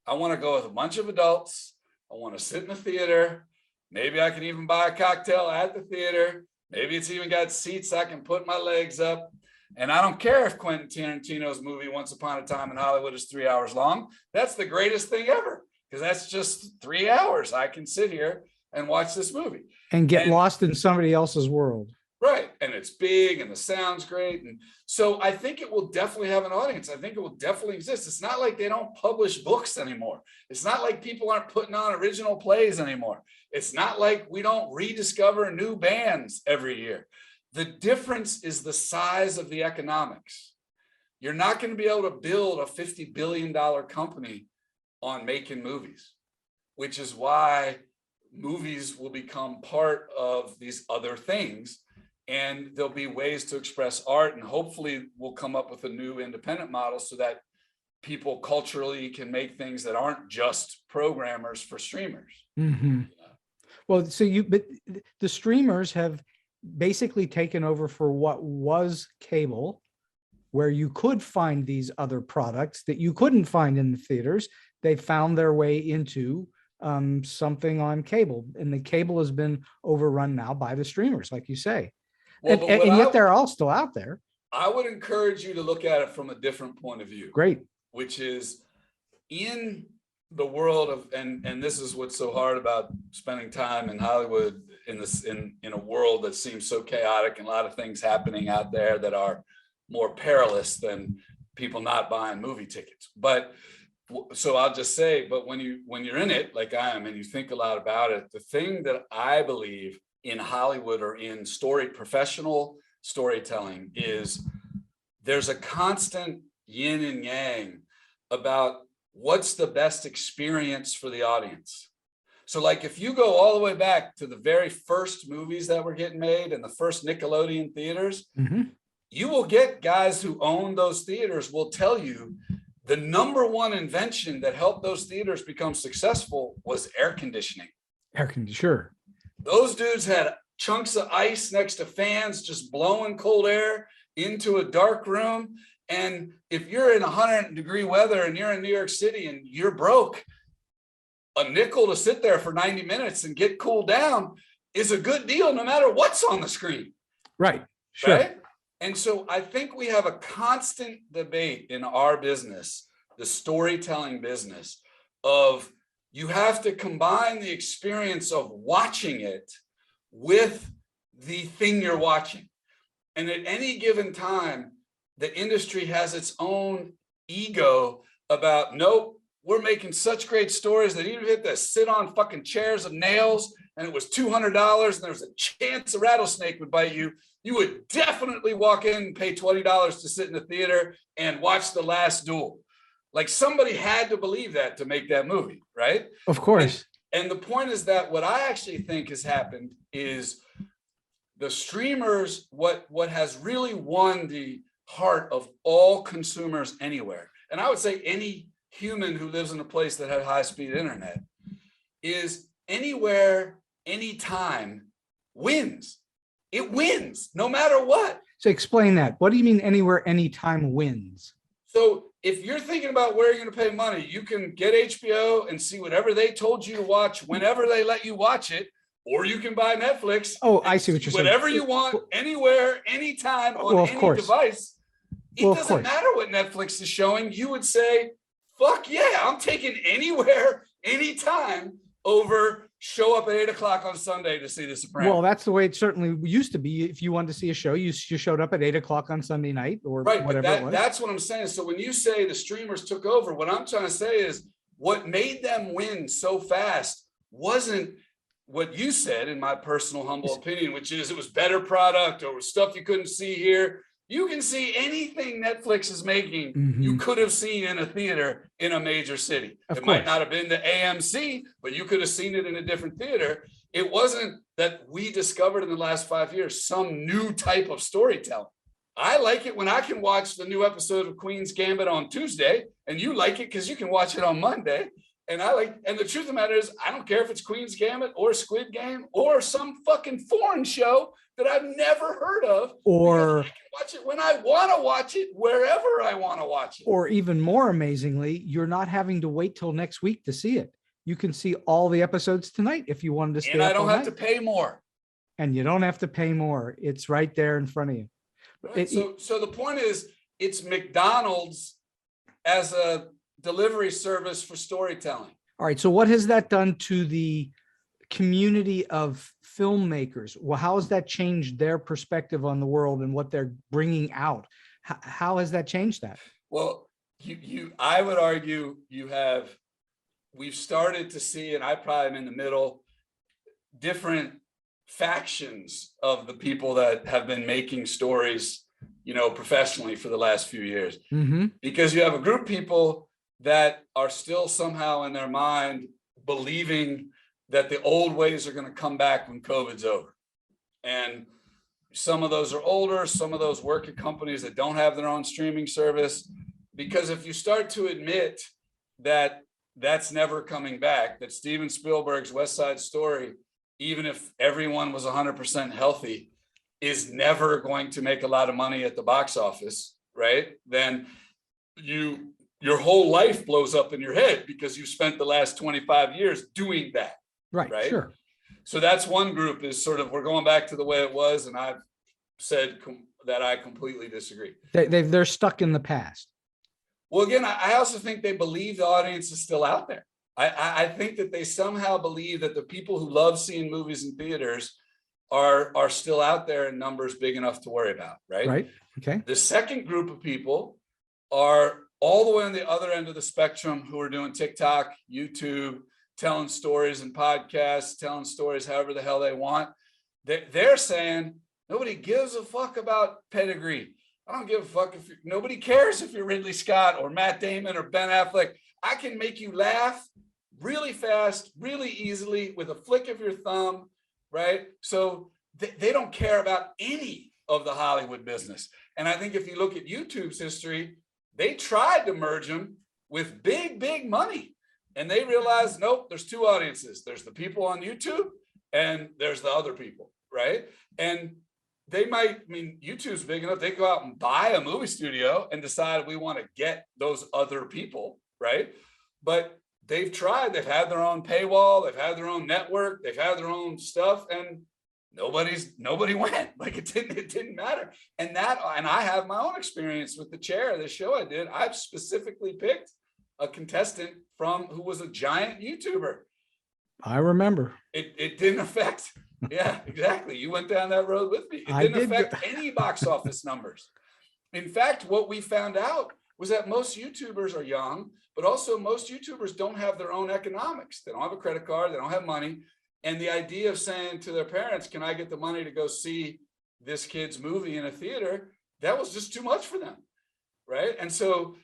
Speaker 2: I want to go with a bunch of adults. I want to sit in the theater. Maybe I can even buy a cocktail at the theater. Maybe it's even got seats I can put my legs up. And I don't care if Quentin Tarantino's movie Once Upon a Time in Hollywood is 3 hours long. That's the greatest thing ever, because that's just 3 hours. I can sit here and watch this movie
Speaker 1: and get lost in somebody else's world.
Speaker 2: Right. And it's big and the sound's great. And so I think it will definitely have an audience. I think it will definitely exist. It's not like they don't publish books anymore. It's not like people aren't putting on original plays anymore. It's not like we don't rediscover new bands every year. The difference is the size of the economics. You're not going to be able to build a $50 billion company on making movies, which is why movies will become part of these other things. And there'll be ways to express art, and hopefully we'll come up with a new independent model so that people culturally can make things that aren't just programmers for streamers.
Speaker 1: Well, but the streamers have basically taken over for what was cable, where you could find these other products that you couldn't find in the theaters. They found their way into something on cable, and the cable has been overrun now by the streamers, like you say. Well, and yet they're all still out there.
Speaker 2: I would encourage you to look at it from a different point of view.
Speaker 1: Great.
Speaker 2: Which is in the world of, and this is what's so hard about spending time in Hollywood in a world that seems so chaotic and a lot of things happening out there that are more perilous than people not buying movie tickets. But so I'll just say, but when you're in it, like I am, and you think a lot about it, the thing that I believe in Hollywood or in professional storytelling is there's a constant yin and yang about what's the best experience for the audience. So like if you go all the way back to the very first movies that were getting made in the first Nickelodeon theaters, you will get guys who own those theaters will tell you the number one invention that helped those theaters become successful was air conditioning.
Speaker 1: Air conditioning, sure.
Speaker 2: Those dudes had chunks of ice next to fans just blowing cold air into a dark room. And if you're in 100-degree weather and you're in New York City and you're broke, a nickel to sit there for 90 minutes and get cooled down is a good deal no matter what's on the screen.
Speaker 1: Right. Sure.
Speaker 2: Right? And so I think we have a constant debate in our business, the storytelling business, of you have to combine the experience of watching it with the thing you're watching. And at any given time, the industry has its own ego about, nope, we're making such great stories that even if you had to sit on fucking chairs of nails and it was $200 and there was a chance a rattlesnake would bite you, you would definitely walk in and pay $20 to sit in the theater and watch The Last Duel. Like somebody had to believe that to make that movie, right?
Speaker 1: Of course.
Speaker 2: And the point is that what I actually think has happened is the streamers, what has really won the heart of all consumers anywhere, and I would say any human who lives in a place that had high-speed internet, is anywhere, anytime wins. It wins no matter what.
Speaker 1: So explain that. What do you mean anywhere, anytime wins?
Speaker 2: So if you're thinking about where you're going to pay money, you can get HBO and see whatever they told you to watch whenever they let you watch it, or you can buy Netflix.
Speaker 1: Oh, I see what you're saying.
Speaker 2: Whatever you want, anywhere, anytime, on any device. It doesn't matter what Netflix is showing. You would say, fuck yeah, I'm taking anywhere, anytime over show up at 8 o'clock on Sunday to see The Sopranos.
Speaker 1: Well, that's the way it certainly used to be. If you wanted to see a show, you showed up at 8 o'clock on Sunday night or whatever it was.
Speaker 2: That's what I'm saying. So when you say the streamers took over, what I'm trying to say is what made them win so fast wasn't what you said, in my personal humble opinion, which is it was better product or stuff you couldn't see here. You can see anything Netflix is making, you could have seen in a theater in a major city. It might not have been the AMC, but you could have seen it in a different theater. It wasn't that we discovered in the last 5 years some new type of storytelling. I like it when I can watch the new episode of Queen's Gambit on Tuesday, and you like it because you can watch it on Monday. And the truth of the matter is, I don't care if it's Queen's Gambit or Squid Game or some fucking foreign show that I've never heard of.
Speaker 1: Or I
Speaker 2: can watch it when I want to watch it, wherever I want to watch it.
Speaker 1: Or even more amazingly, you're not having to wait till next week to see it. You can see all the episodes tonight if you wanted to stay.
Speaker 2: And I don't have to pay more.
Speaker 1: And you don't have to pay more. It's right there in front of you.
Speaker 2: Right. So the point is, it's McDonald's as a delivery service for storytelling.
Speaker 1: All right. So what has that done to the community of filmmakers? Well, how has that changed their perspective on the world and what they're bringing out? How has that changed that?
Speaker 2: Well, I would argue we've started to see, and I probably am in the middle, different factions of the people that have been making stories, professionally for the last few years. Because you have a group of people that are still somehow in their mind believing that the old ways are going to come back when COVID's over. And some of those are older, some of those work at companies that don't have their own streaming service. Because if you start to admit that that's never coming back, that Steven Spielberg's West Side Story, even if everyone was 100% healthy, is never going to make a lot of money at the box office, right? Then your whole life blows up in your head because you spent the last 25 years doing that. Right.
Speaker 1: Sure.
Speaker 2: So that's one group, is sort of, we're going back to the way it was. And I've said that I completely disagree.
Speaker 1: They're stuck in the past.
Speaker 2: Well, again, I also think they believe the audience is still out there. I think that they somehow believe that the people who love seeing movies in theaters are still out there in numbers big enough to worry about. Right.
Speaker 1: Okay.
Speaker 2: The second group of people are all the way on the other end of the spectrum, who are doing TikTok, YouTube, telling stories and podcasts, telling stories however the hell they want. They're saying nobody gives a fuck about pedigree. I don't give a fuck nobody cares if you're Ridley Scott or Matt Damon or Ben Affleck. I can make you laugh really fast, really easily with a flick of your thumb, right? So they don't care about any of the Hollywood business. And I think if you look at YouTube's history, they tried to merge them with big money. And they realized, nope, there's two audiences. There's the people on YouTube and there's the other people, right? And they might, I mean, YouTube's big enough, they go out and buy a movie studio and decide we want to get those other people, right? But they've tried, they've had their own paywall, they've had their own network, they've had their own stuff, and nobody went. Like it didn't matter. And I have my own experience with the chair of the show I did. I've specifically picked a contestant who was a giant YouTuber.
Speaker 1: I remember.
Speaker 2: It didn't affect. Yeah, exactly. You went down that road with me. It didn't affect any box office numbers. In fact, what we found out was that most YouTubers are young, but also most YouTubers don't have their own economics. They don't have a credit card. They don't have money. And the idea of saying to their parents, can I get the money to go see this kid's movie in a theater? That was just too much for them, right? And so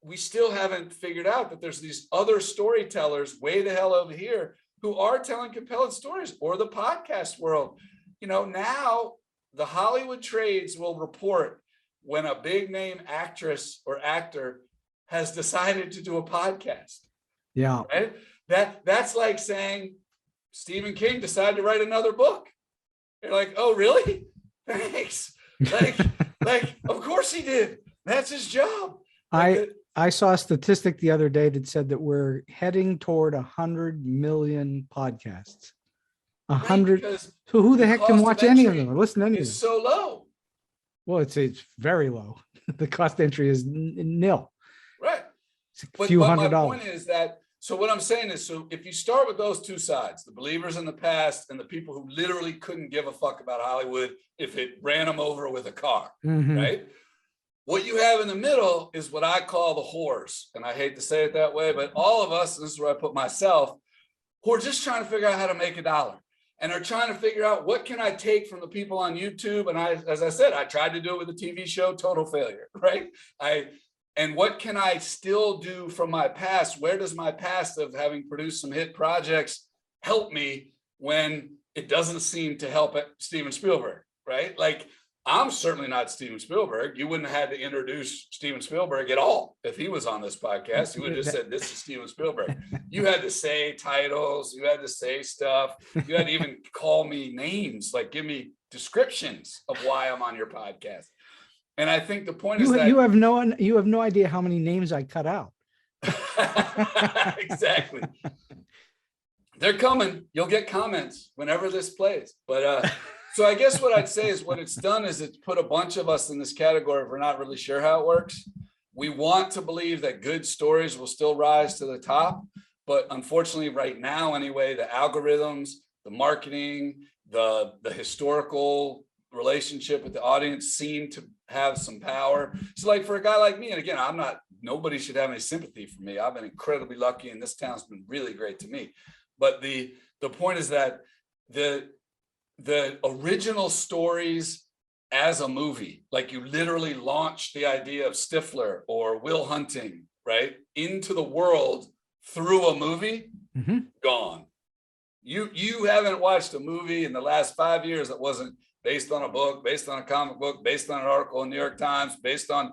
Speaker 2: we still haven't figured out that there's these other storytellers way the hell over here who are telling compelling stories, or the podcast world. Now the Hollywood trades will report when a big name actress or actor has decided to do a podcast.
Speaker 1: Yeah.
Speaker 2: Right? That's like saying Stephen King decided to write another book. You're like, oh, really? Thanks. Like, of course he did. That's his job.
Speaker 1: I saw a statistic the other day that said that we're heading toward 100 million podcasts. 100. So who the heck can watch any of them or listen to any of them?
Speaker 2: It's so low.
Speaker 1: Well, it's very low. The cost entry is nil.
Speaker 2: Right.
Speaker 1: It's a few $100.
Speaker 2: My point is that, so what I'm saying is, so if you start with those two sides, the believers in the past and the people who literally couldn't give a fuck about Hollywood if it ran them over with a car, right? What you have in the middle is what I call the whores. And I hate to say it that way, but all of us, and this is where I put myself, who are just trying to figure out how to make a dollar and are trying to figure out what can I take from the people on YouTube. And as I said, I tried to do it with a TV show, total failure, right? And what can I still do from my past? Where does my past of having produced some hit projects help me when it doesn't seem to help Steven Spielberg, right? Like, I'm certainly not Steven Spielberg. You wouldn't have had to introduce Steven Spielberg at all if he was on this podcast. You would have just said, this is Steven Spielberg. You had to say titles. You had to say stuff. You had to even call me names, like give me descriptions of why I'm on your podcast. And I think the point is that
Speaker 1: you have no idea how many names I cut out.
Speaker 2: Exactly. They're coming. You'll get comments whenever this plays. But so I guess what I'd say is what it's done is it's put a bunch of us in this category if we're not really sure how it works. We want to believe that good stories will still rise to the top. But unfortunately, right now, anyway, the algorithms, the marketing, the historical relationship with the audience seem to have some power. So like for a guy like me, and again, nobody should have any sympathy for me. I've been incredibly lucky and this town's been really great to me. But the point is that the original stories as a movie, like you literally launched the idea of Stifler or Will Hunting, right, into the world through a movie, gone. You haven't watched a movie in the last 5 years that wasn't based on a book, based on a comic book, based on an article in the New York Times, based on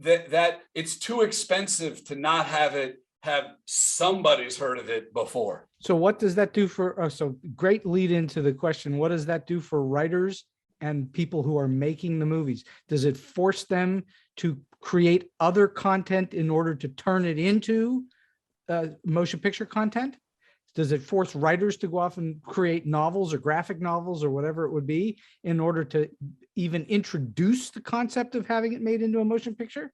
Speaker 2: that it's too expensive to not have somebody's heard of it before.
Speaker 1: So what does that do for, so great lead into the question, what does that do for writers and people who are making the movies? Does it force them to create other content in order to turn it into motion picture content? Does it force writers to go off and create novels or graphic novels or whatever it would be in order to even introduce the concept of having it made into a motion picture?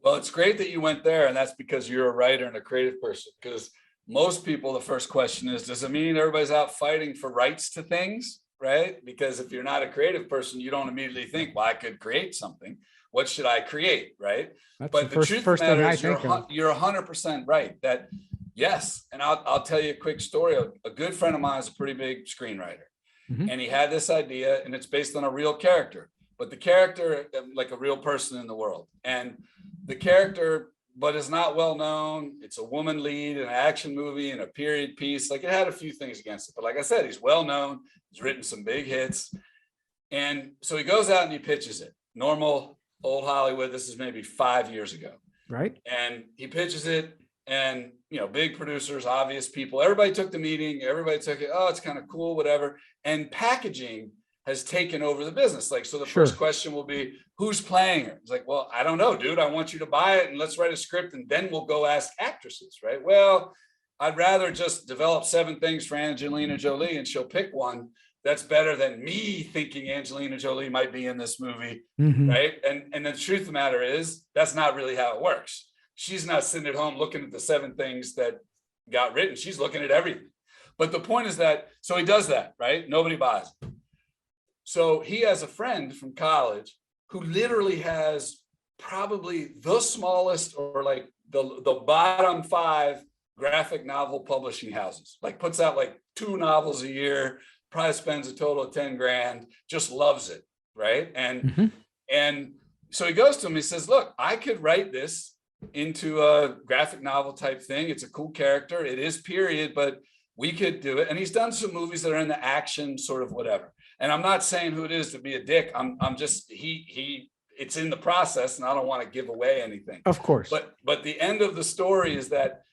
Speaker 2: Well, it's great that you went there, and that's because you're a writer and a creative person. Because most people, the first question is, does it mean everybody's out fighting for rights to things, right? Because if you're not a creative person, you don't immediately think, well, I could create something. What should I create, right?
Speaker 1: That's
Speaker 2: but the truth of the matter is you're 100% right that yes. And I'll tell you a quick story. A good friend of mine is a pretty big screenwriter. And he had this idea, and it's based on a real character, but the character like a real person in the world. And the character but is not well known. It's a woman lead in an action movie and a period piece. Like, it had a few things against it, but like I said, he's well known. He's written some big hits. And so he goes out and he pitches it. Normal old Hollywood. This is maybe 5 years ago.
Speaker 1: Right.
Speaker 2: And he pitches it, and, you know, big producers, obvious people, everybody took the meeting, everybody took it. Oh, it's kind of cool, whatever. And packaging has taken over the business. Like, so the first question will be, who's playing her? It's like, well, I don't know, dude. I want you to buy it and let's write a script, and then we'll go ask actresses, right? Well, I'd rather just develop 7 things for Angelina Jolie and she'll pick one that's better than me thinking Angelina Jolie might be in this movie, right? And the truth of the matter is, that's not really how it works. She's not sitting at home looking at the 7 things that got written. She's looking at everything. But the point is that, so he does that, right? Nobody buys it. So he has a friend from college who literally has probably the smallest, or like the bottom 5 graphic novel publishing houses, like puts out like 2 novels a year, probably spends a total of 10 grand, just loves it, right? And so he goes to him, he says, look, I could write this into a graphic novel type thing. It's a cool character. It is period, but we could do it. And he's done some movies that are in the action sort of whatever. And I'm not saying who it is to be a dick. I'm just, it's in the process, and I don't want to give away anything.
Speaker 1: Of course.
Speaker 2: But the end of the story is that,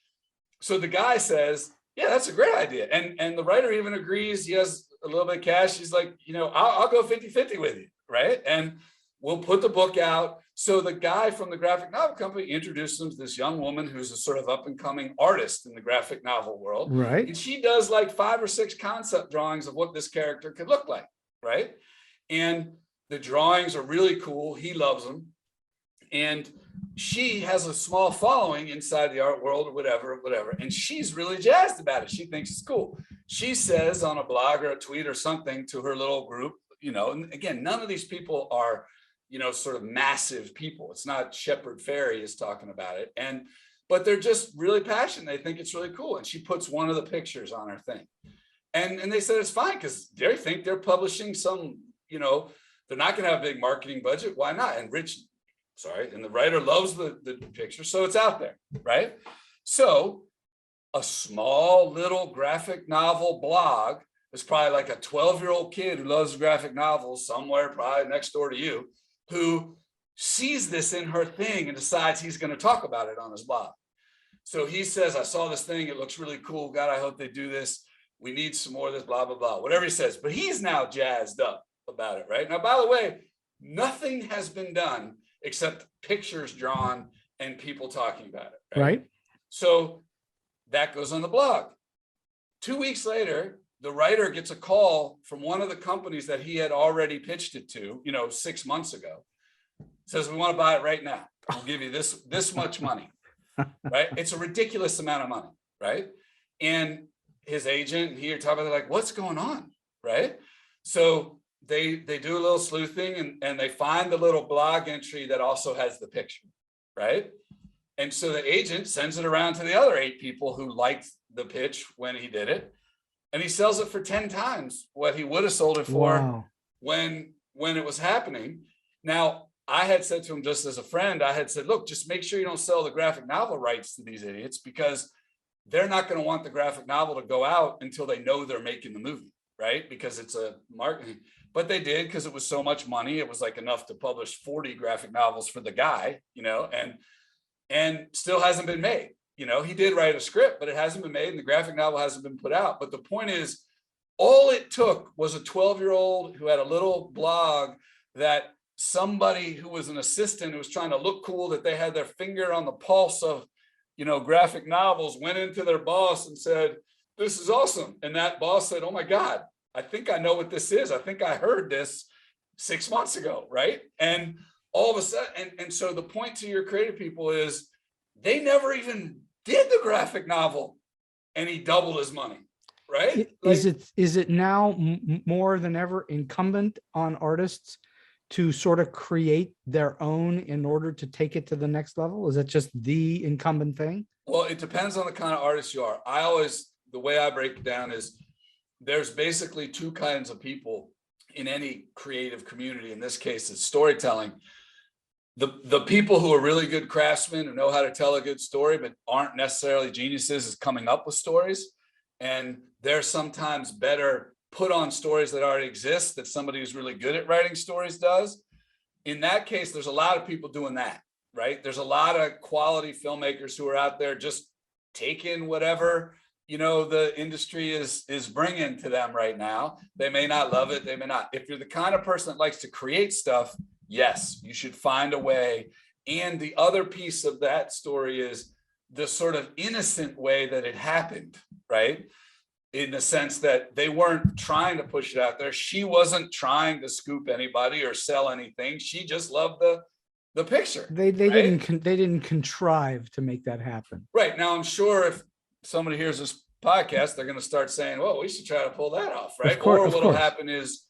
Speaker 2: so the guy says, yeah, that's a great idea. And the writer even agrees. He has a little bit of cash. He's like, you know, I'll go 50-50 with you, right? And we'll put the book out. So the guy from the graphic novel company introduced him to this young woman who's a sort of up and coming artist in the graphic novel world.
Speaker 1: Right.
Speaker 2: And she does like 5 or 6 concept drawings of what this character could look like, right? And the drawings are really cool. He loves them. And she has a small following inside the art world or whatever. And she's really jazzed about it. She thinks it's cool. She says on a blog or a tweet or something to her little group, you know, and again, none of these people are, you know, sort of massive people. It's not Shepard Fairey is talking about it. But they're just really passionate. They think it's really cool. And she puts one of the pictures on her thing. And they said it's fine because they think they're publishing some, you know, they're not going to have a big marketing budget. Why not? And the writer loves the picture. So it's out there, right? So a small little graphic novel blog is probably like a 12-year-old kid who loves graphic novels somewhere, probably next door to you, who sees this in her thing and decides he's going to talk about it on his blog. So he says, I saw this thing. It looks really cool. God, I hope they do this. We need some more of this, blah, blah, blah, whatever he says. But he's now jazzed up about it, right? Now, by the way, nothing has been done except pictures drawn and people talking about it, right? So that goes on the blog. 2 weeks later, the writer gets a call from one of the companies that he had already pitched it to, you know, 6 months ago. Says, we want to buy it right now. We'll give you this much money, right? It's a ridiculous amount of money, right? And his agent and he are talking about, like, what's going on, right? So they do a little sleuthing and they find the little blog entry that also has the picture, right? And so the agent sends it around to the other 8 people who liked the pitch when he did it. And he sells it for 10 times what he would have sold it for when it was happening. Now, I had said to him, just as a friend, I had said, look, just make sure you don't sell the graphic novel rights to these idiots, because they're not going to want the graphic novel to go out until they know they're making the movie, right? Because it's a marketing. But they did, because it was so much money. It was like enough to publish 40 graphic novels for the guy, you know, and still hasn't been made. You know, he did write a script, but it hasn't been made and the graphic novel hasn't been put out. But the point is, all it took was a 12-year-old who had a little blog that somebody who was an assistant who was trying to look cool, that they had their finger on the pulse of, you know, graphic novels, went into their boss and said, this is awesome. And that boss said, oh my God, I think I know what this is. I think I heard this 6 months ago, right? And all of a sudden, and so the point to your creative people is, they never even did the graphic novel and he doubled his money, right?
Speaker 1: Is it now more than ever incumbent on artists to sort of create their own in order to take it to the next level? Is that just the incumbent thing?
Speaker 2: Well, it depends on the kind of artist you are. The way I break it down is, there's basically 2 kinds of people in any creative community. In this case, it's storytelling. the people who are really good craftsmen who know how to tell a good story, but aren't necessarily geniuses is coming up with stories. And they're sometimes better put on stories that already exist that somebody who's really good at writing stories does. In that case, there's a lot of people doing that, right? There's a lot of quality filmmakers who are out there just taking whatever, the industry is bringing to them right now. They may not love it. They may not. If you're the kind of person that likes to create stuff, yes, you should find a way. And the other piece of that story is the sort of innocent way that it happened, right? In the sense that they weren't trying to push it out there. She wasn't trying to scoop anybody or sell anything. She just loved the picture.
Speaker 1: They didn't contrive to make that happen.
Speaker 2: Right. Now, I'm sure if somebody hears this podcast, they're going to start saying, well, we should try to pull that off, right? Or what'll happen is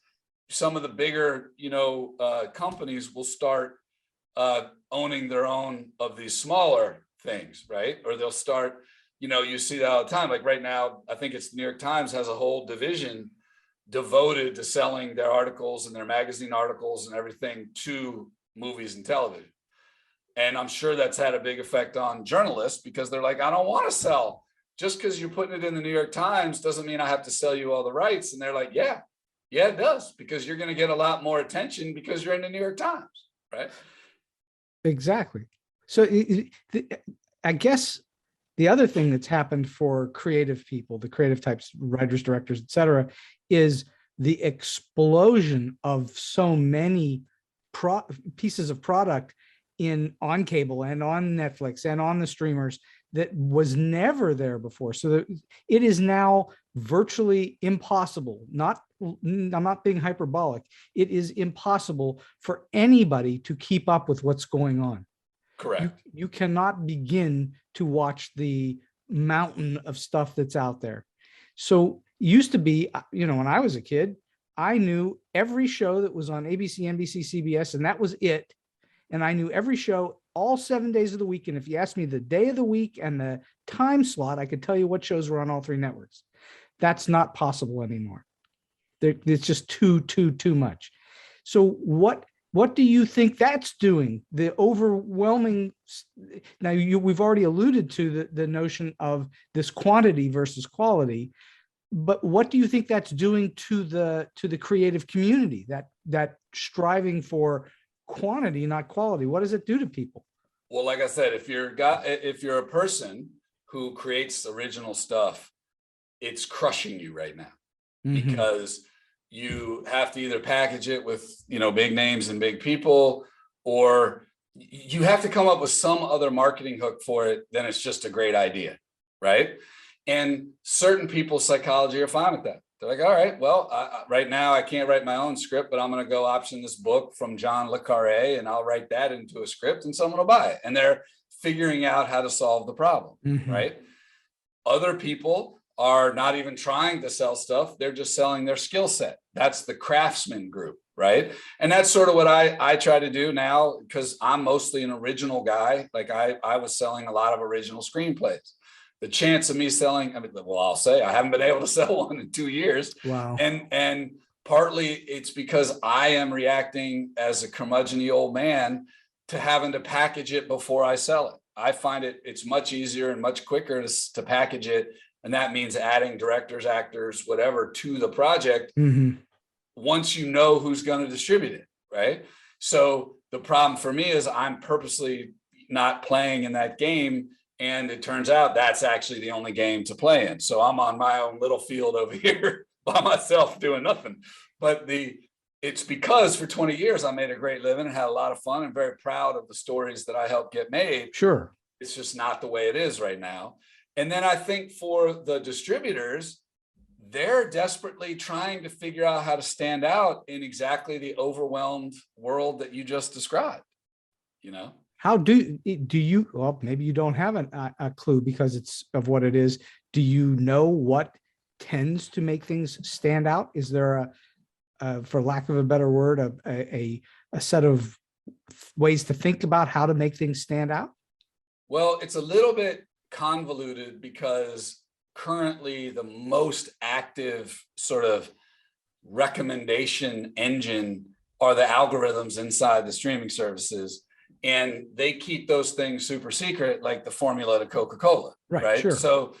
Speaker 2: some of the bigger, companies will start owning their own of these smaller things, right? Or they'll start, you see that all the time. Like right now, I think it's the New York Times has a whole division devoted to selling their articles and their magazine articles and everything to movies and television. And I'm sure that's had a big effect on journalists because they're like, I don't want to sell. Just because you're putting it in the New York Times doesn't mean I have to sell you all the rights. And they're like, yeah, it does, because you're going to get a lot more attention because you're in the New York Times, right?
Speaker 1: Exactly. So I guess the other thing that's happened for creative people, the creative types, writers, directors, et cetera, is the explosion of so many pieces of product on cable and on Netflix and on the streamers that was never there before. So it is now virtually impossible. I'm not being hyperbolic. It is impossible for anybody to keep up with what's going on.
Speaker 2: Correct.
Speaker 1: You cannot begin to watch the mountain of stuff that's out there. So used to be, when I was a kid, I knew every show that was on ABC, NBC, CBS, and that was it. And I knew every show all 7 days of the week. And if you asked me the day of the week and the time slot, I could tell you what shows were on all three networks. That's not possible anymore. It's just too much. So what do you think that's doing? The overwhelming. Now we've already alluded to the notion of this quantity versus quality, but what do you think that's doing to the creative community? That striving for quantity, not quality. What does it do to people?
Speaker 2: Well, like I said, if you're a person who creates original stuff, it's crushing you right now, because you have to either package it with, big names and big people, or you have to come up with some other marketing hook for it. Then it's just a great idea, right? And certain people's psychology are fine with that. They're like, all right, well, right now I can't write my own script, but I'm going to go option this book from John Le Carré and I'll write that into a script and someone will buy it. And they're figuring out how to solve the problem, right? Other people are not even trying to sell stuff. They're just selling their skill set. That's the craftsman group, right? And that's sort of what I try to do now, because I'm mostly an original guy. Like I was selling a lot of original screenplays. The chance of me selling, I'll say I haven't been able to sell one in 2 years.
Speaker 1: Wow.
Speaker 2: And partly it's because I am reacting as a curmudgeon-y old man to having to package it before I sell it. I find it's much easier and much quicker to package it. And that means adding directors, actors, whatever to the project once you know who's going to distribute it, right? So the problem for me is I'm purposely not playing in that game. And it turns out that's actually the only game to play in. So I'm on my own little field over here by myself doing nothing. But it's because for 20 years, I made a great living and had a lot of fun and very proud of the stories that I helped get made.
Speaker 1: Sure.
Speaker 2: It's just not the way it is right now. And then I think for the distributors, they're desperately trying to figure out how to stand out in exactly the overwhelmed world that you just described,
Speaker 1: How do you, well, maybe you don't have a clue because it's of what it is. Do you know what tends to make things stand out? Is there for lack of a better word, a set of ways to think about how to make things stand out?
Speaker 2: Well, it's a little bit convoluted because currently the most active sort of recommendation engine are the algorithms inside the streaming services. and they keep those things super secret, like the formula to Coca-Cola, right?
Speaker 1: Sure.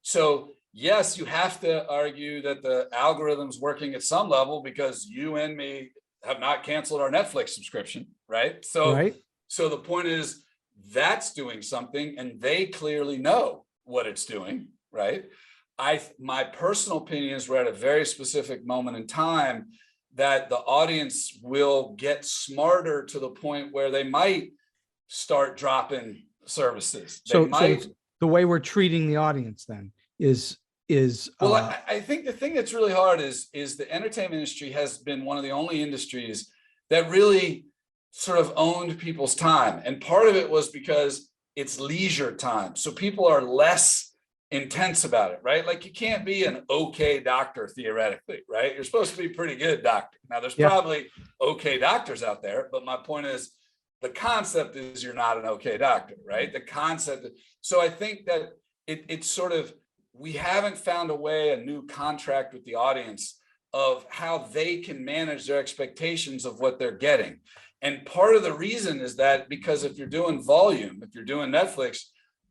Speaker 2: So yes, you have to argue that the algorithm's working at some level, because you and me have not canceled our Netflix subscription, right? So the point is, that's doing something, and they clearly know what it's doing, right? My personal opinion is we're at a very specific moment in time that the audience will get smarter to the point where they might start dropping services.
Speaker 1: So the way we're treating the audience then is
Speaker 2: well, I think the thing that's really hard is the entertainment industry has been one of the only industries that really sort of owned people's time. And part of it was because it's leisure time. So people are less intense about it, right? Like, you can't be an okay doctor theoretically, right? You're supposed to be a pretty good doctor. Now, there's probably okay doctors out there, but my point is, the concept is you're not an okay doctor, right? The concept. So I think that it's sort of, we haven't found a new contract with the audience of how they can manage their expectations of what they're getting. And part of the reason is that because if you're doing volume, if you're doing Netflix,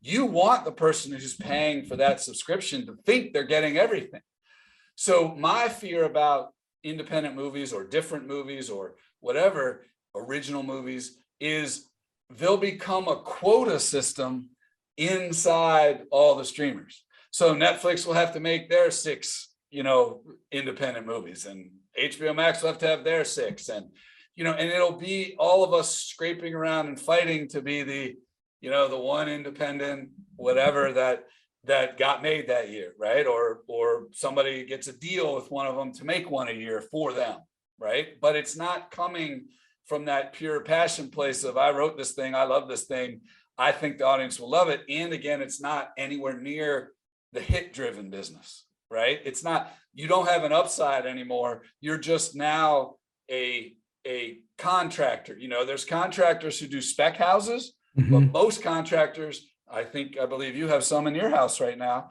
Speaker 2: you want the person who's paying for that subscription to think they're getting everything. So my fear about independent movies or different movies or whatever, original movies, is they'll become a quota system inside all the streamers. So Netflix will have to make their 6, independent movies, and HBO Max will have to have their 6, and it'll be all of us scraping around and fighting to be the one independent whatever that got made that year, right? Or somebody gets a deal with one of them to make one a year for them, right? But it's not coming from that pure passion place of, I wrote this thing, I love this thing, I think the audience will love it. And again, it's not anywhere near the hit-driven business, right? It's not, you don't have an upside anymore. You're just now a contractor. There's contractors who do spec houses, but most contractors, I believe you have some in your house right now.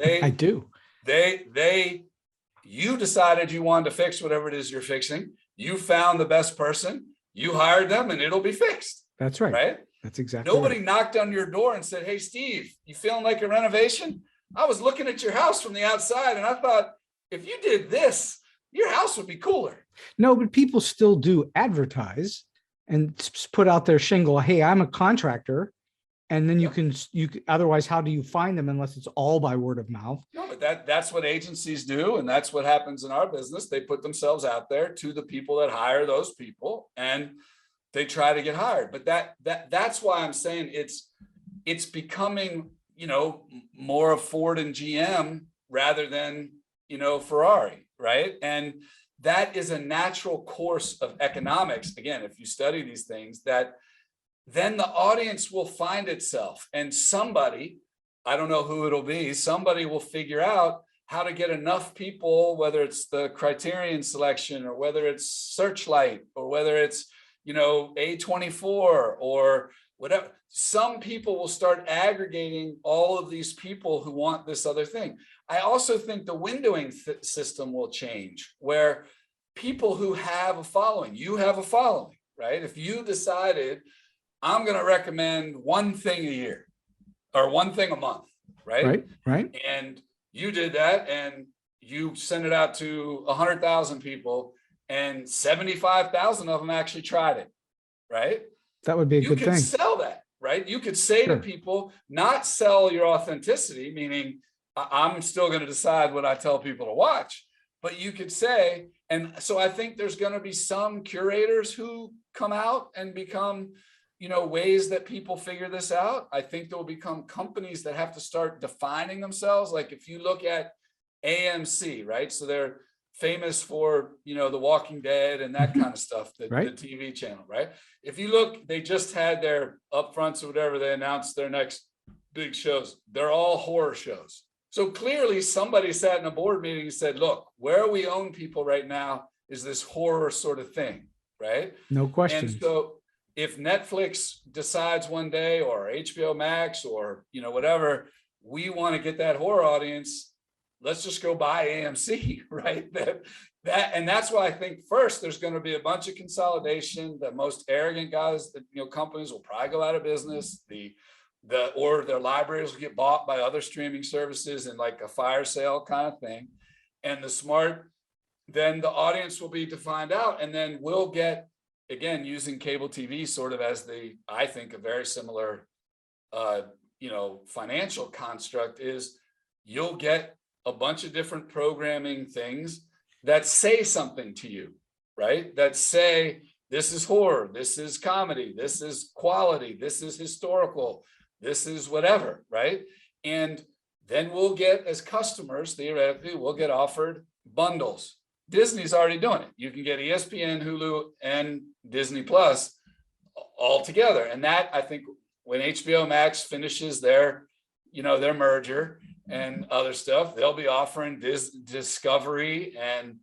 Speaker 1: I do.
Speaker 2: You decided you wanted to fix whatever it is you're fixing. You found the best person, you hired them, and it'll be fixed.
Speaker 1: That's right.
Speaker 2: Right?
Speaker 1: That's exactly
Speaker 2: Nobody
Speaker 1: right.
Speaker 2: knocked on your door and said, "Hey, Steve, you feeling like a renovation? I was looking at your house from the outside, and I thought, if you did this, your house would be cooler."
Speaker 1: No, but people still do advertise and put out their shingle, "Hey, I'm a contractor." And then you can otherwise, how do you find them unless it's all by word of mouth?
Speaker 2: No, but that's what agencies do. And that's what happens in our business. They put themselves out there to the people that hire those people, and they try to get hired. But that's why I'm saying it's becoming, more of Ford and GM rather than, Ferrari, right? And that is a natural course of economics. Again, if you study these things, that then the audience will find itself, and somebody, I don't know who it'll be, somebody will figure out how to get enough people, whether it's the Criterion selection or whether it's Searchlight or whether it's, A24 or whatever. Some people will start aggregating all of these people who want this other thing. I also think the windowing system will change, where people who have a following, you have a following, right? If you decided, I'm going to recommend one thing a year or one thing a month, right?
Speaker 1: Right.
Speaker 2: And you did that, and you sent it out to 100,000 people, and 75,000 of them actually tried it, right?
Speaker 1: That would be a good thing.
Speaker 2: You could sell that, right? You could say to people, not sell your authenticity, meaning I'm still going to decide what I tell people to watch, but you could say, and so I think there's going to be some curators who come out and become, ways that people figure this out. I think there will become companies that have to start defining themselves. Like if you look at AMC, right? So they're famous for, The Walking Dead and that kind of stuff, the TV channel, right? If you look, they just had their upfronts or whatever, they announced their next big shows. They're all horror shows. So clearly somebody sat in a board meeting and said, look, where we own people right now is this horror sort of thing, right?
Speaker 1: No question.
Speaker 2: And so if Netflix decides one day, or HBO Max, or whatever, we want to get that horror audience, let's just go buy AMC, right? That's why I think first there's going to be a bunch of consolidation. The most arrogant guys, companies will probably go out of business. Or their libraries will get bought by other streaming services in like a fire sale kind of thing. And then the audience will be to find out, and then we'll get, again, using cable TV sort of as I think a very similar, financial construct is you'll get a bunch of different programming things that say something to you, right? That say, this is horror, this is comedy, this is quality, this is historical, this is whatever, right? And then we'll get, as customers, theoretically, we'll get offered bundles. Disney's already doing it. You can get ESPN, Hulu, and Disney Plus all together. And that, I think, when HBO Max finishes their merger and other stuff, they'll be offering Discovery and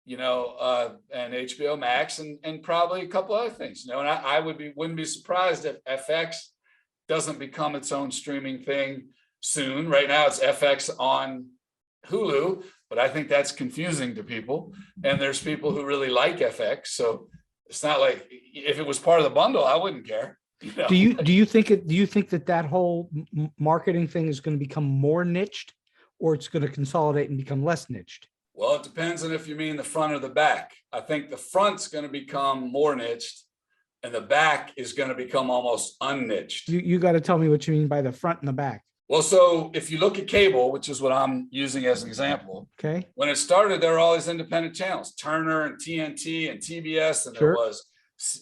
Speaker 2: HBO Max and probably a couple other things. And I wouldn't be surprised if FX doesn't become its own streaming thing soon. Right now, it's FX on Hulu, but I think that's confusing to people. And there's people who really like FX, so it's not like if it was part of the bundle, I wouldn't care.
Speaker 1: Do you think that whole marketing thing is going to become more niched, or it's going to consolidate and become less niched?
Speaker 2: Well, it depends on if you mean the front or the back. I think the front's going to become more niched, and the back is going to become almost unniched.
Speaker 1: You got to tell me what you mean by the front and the back.
Speaker 2: Well, so if you look at cable, which is what I'm using as an example,
Speaker 1: okay,
Speaker 2: when it started, there were all these independent channels, Turner and TNT and TBS, and there was,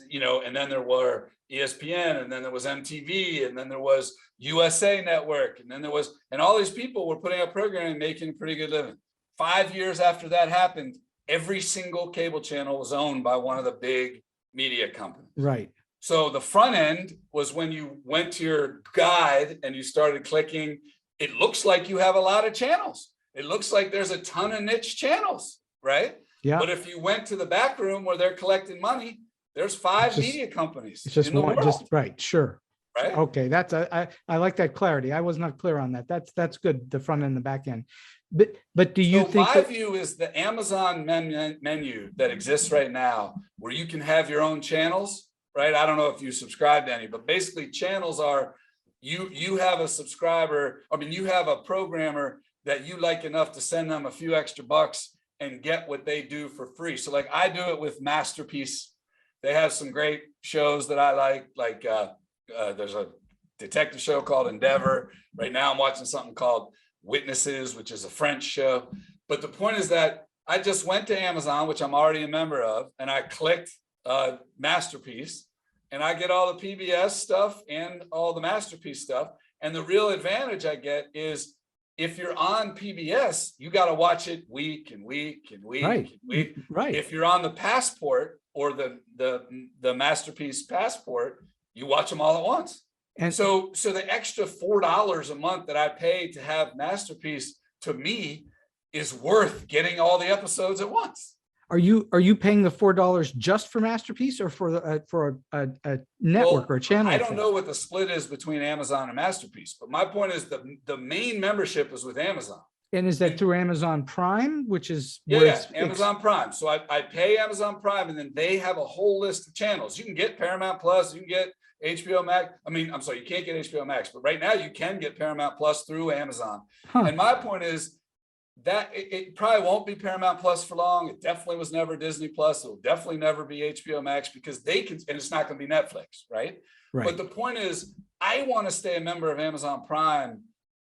Speaker 2: and then there were ESPN, and then there was MTV, and then there was USA Network, and then there was, and all these people were putting up programming, making a pretty good living. 5 years after that happened, every single cable channel was owned by one of the big media companies.
Speaker 1: Right.
Speaker 2: So the front end was when you went to your guide and you started clicking, it looks like you have a lot of channels. It looks like there's a ton of niche channels, right?
Speaker 1: Yeah.
Speaker 2: But if you went to the back room where they're collecting money, there's five media companies.
Speaker 1: It's just
Speaker 2: in the
Speaker 1: one,
Speaker 2: world.
Speaker 1: right. Sure.
Speaker 2: Right.
Speaker 1: Okay. That's I like that clarity. I was not clear on that. That's good. The front end and the back end. But do you think
Speaker 2: my view is the Amazon menu that exists right now, where you can have your own channels, right? I don't know if you subscribe to any, but basically channels are, you have a subscriber, you have a programmer that you like enough to send them a few extra bucks and get what they do for free. So like I do it with Masterpiece. They have some great shows that I like there's a detective show called Endeavor. Right now I'm watching something called Witnesses, which is a French show. But the point is that I just went to Amazon, which I'm already a member of, and I clicked Masterpiece, and I get all the PBS stuff and all the Masterpiece stuff. And the real advantage I get is if you're on PBS, you got to watch it week and week and week
Speaker 1: right.
Speaker 2: and week.
Speaker 1: Right.
Speaker 2: If you're on the Passport or the Masterpiece Passport, you watch them all at once. And so the extra $4 a month that I pay to have Masterpiece, to me, is worth getting all the episodes at once.
Speaker 1: Are you paying the $4 just for Masterpiece, or for a network or a channel?
Speaker 2: I don't know what the split is between Amazon and Masterpiece, but my point is the main membership is with Amazon.
Speaker 1: And is that through Amazon Prime, which is
Speaker 2: Amazon Prime. So I pay Amazon Prime, and then they have a whole list of channels. You can get Paramount Plus, you can get HBO Max. I'm sorry, you can't get HBO Max, but right now you can get Paramount Plus through Amazon. And my point is that it probably won't be Paramount Plus for long. It definitely was never Disney Plus. It will definitely never be HBO Max, because they can, and it's not going to be Netflix, right? But the point is, I want to stay a member of Amazon Prime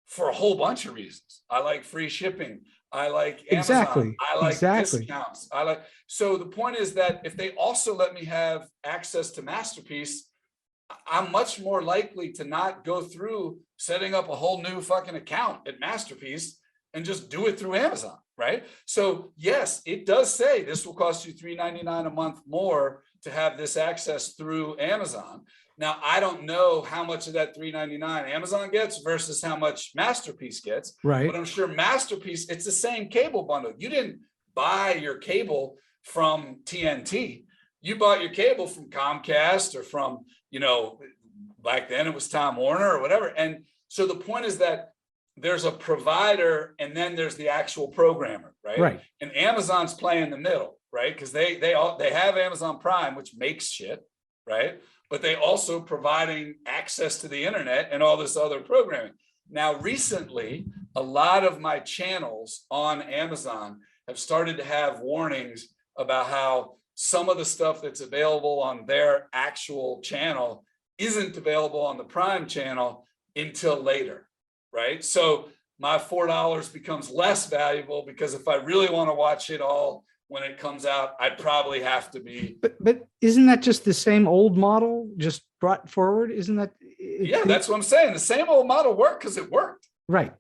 Speaker 2: for a whole bunch of reasons. I like free shipping. I like Amazon. I like discounts. So the point is that if they also let me have access to Masterpiece, I'm much more likely to not go through setting up a whole new fucking account at Masterpiece and just do it through Amazon, right? So yes, it does say this will cost you $3.99 a month more to have this access through Amazon. Now, I don't know how much of that $3.99 Amazon gets versus how much Masterpiece gets,
Speaker 1: right?
Speaker 2: But I'm sure Masterpiece, it's the same cable bundle. You didn't buy your cable from TNT. You bought your cable from Comcast or from, back then it was Time Warner or whatever. And so the point is that there's a provider and then there's the actual programmer, right?
Speaker 1: Right.
Speaker 2: And Amazon's playing the middle, right? Because they have Amazon Prime, which makes shit, right? But they also providing access to the internet and all this other programming. Now, recently, a lot of my channels on Amazon have started to have warnings about how some of the stuff that's available on their actual channel isn't available on the Prime channel until later, right? So my $4 becomes less valuable because if I really want to watch it all when it comes out, I'd probably have to be.
Speaker 1: But isn't that just the same old model just brought forward? Isn't that?
Speaker 2: Yeah, that's what I'm saying. The same old model worked because it worked.
Speaker 1: Right.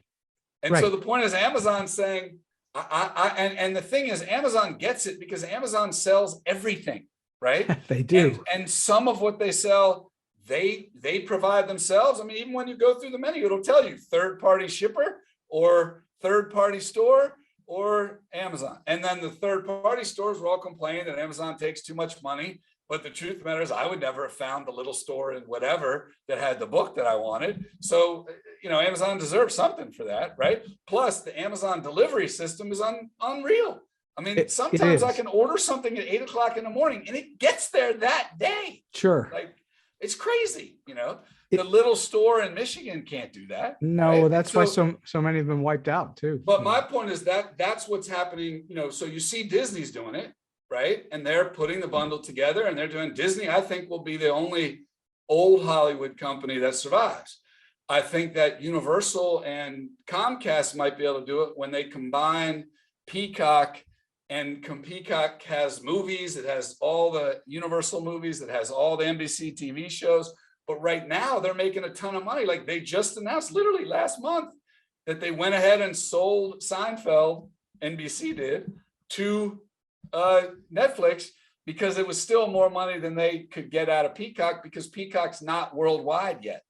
Speaker 2: And so the point is Amazon saying, and the thing is Amazon gets it because Amazon sells everything, right?
Speaker 1: They do.
Speaker 2: And some of what they sell, they provide themselves. I mean, even when you go through the menu, it'll tell you third-party shipper or third-party store or Amazon. And then the third-party stores were all complaining that Amazon takes too much money. But the truth of the matter is I would never have found the little store in whatever that had the book that I wanted. So, Amazon deserves something for that, right? Plus the Amazon delivery system is unreal. I mean, sometimes I can order something at 8 o'clock in the morning and it gets there that day.
Speaker 1: Sure.
Speaker 2: Like, it's crazy, the little store in Michigan can't do that.
Speaker 1: No, right? That's why so many have been wiped out too.
Speaker 2: But my point is that's what's happening, so you see Disney's doing it, right? And they're putting the bundle together and they're doing Disney, I think will be the only old Hollywood company that survives. I think that Universal and Comcast might be able to do it when they combine Peacock, and Peacock has movies, it has all the Universal movies, it has all the NBC TV shows. But right now they're making a ton of money. Like they just announced literally last month that they went ahead and sold Seinfeld, NBC did, to Netflix because it was still more money than they could get out of Peacock because Peacock's not worldwide yet.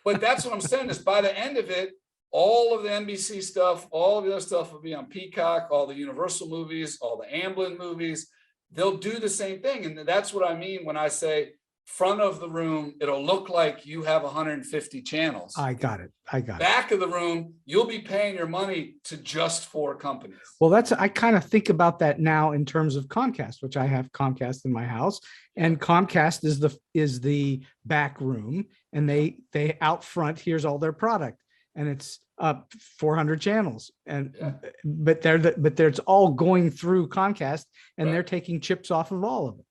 Speaker 2: But that's what I'm saying is by the end of it, all of the NBC stuff, all of the other stuff will be on Peacock, all the Universal movies, all the Amblin movies, they'll do the same thing. And that's what I mean when I say front of the room, it'll look like you have 150 channels.
Speaker 1: I got it.
Speaker 2: Back of the room, you'll be paying your money to just 4 companies.
Speaker 1: Well, I kind of think about that now in terms of Comcast, which I have Comcast in my house, and Comcast is the back room, and they out front, here's all their product, and it's up 400 channels, and but it's all going through Comcast, and they're taking chips off of all of it.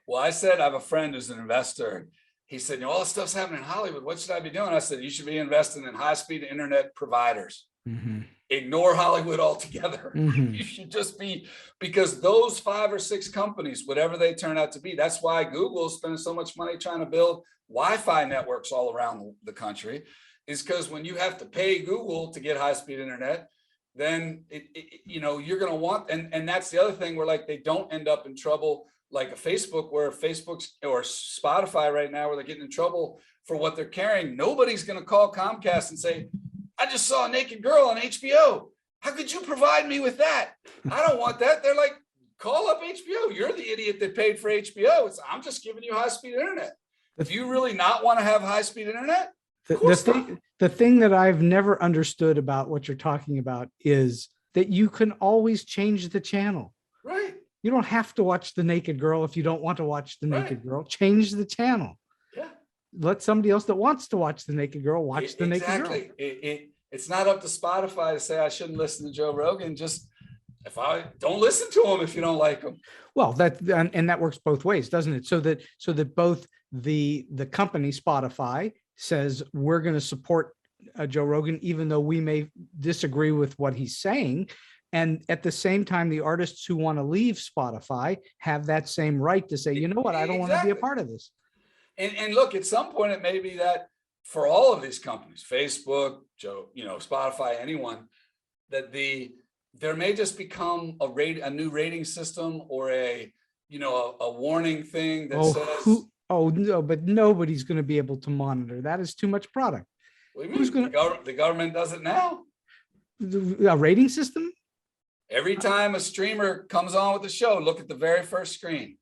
Speaker 2: Well, I said, I have a friend who's an investor. He said, all this stuff's happening in Hollywood. What should I be doing? I said, you should be investing in high-speed internet providers. Mm-hmm. Ignore Hollywood altogether. Mm-hmm. You should just be, because those 5 or 6 companies, whatever they turn out to be, that's why Google is spending so much money trying to build Wi-Fi networks all around the country, is because when you have to pay Google to get high-speed internet, then you're going to want, and that's the other thing where like they don't end up in trouble like a Facebook, where Facebook's or Spotify right now, where they're getting in trouble for what they're carrying. Nobody's going to call Comcast and say, I just saw a naked girl on HBO. How could you provide me with that? I don't want that. They're like, call up HBO. You're the idiot that paid for HBO. I'm just giving you high-speed internet. If you really not want to have high-speed internet,
Speaker 1: the thing that I've never understood about what you're talking about is that you can always change the channel.
Speaker 2: Right.
Speaker 1: You don't have to watch the naked girl if you don't want to watch the naked girl. Change the channel. Yeah. Let somebody else that wants to watch the naked girl watch the naked girl.
Speaker 2: It's not up to Spotify to say I shouldn't listen to Joe Rogan. Just if I don't listen to him if you don't like him.
Speaker 1: Well, that works both ways, doesn't it? So that both the company Spotify says we're going to support Joe Rogan, even though we may disagree with what he's saying. And at the same time, the artists who want to leave Spotify have that same right to say, you know what, I don't want to be a part of this.
Speaker 2: And look, at some point, it may be that for all of these companies, Facebook, Spotify, anyone, that there may just become a new rating system or a warning thing that says.
Speaker 1: No, but nobody's going to be able to monitor. That is too much product.
Speaker 2: What do you mean? The government does it now.
Speaker 1: A rating system?
Speaker 2: Every time a streamer comes on with the show, look at the very first screen.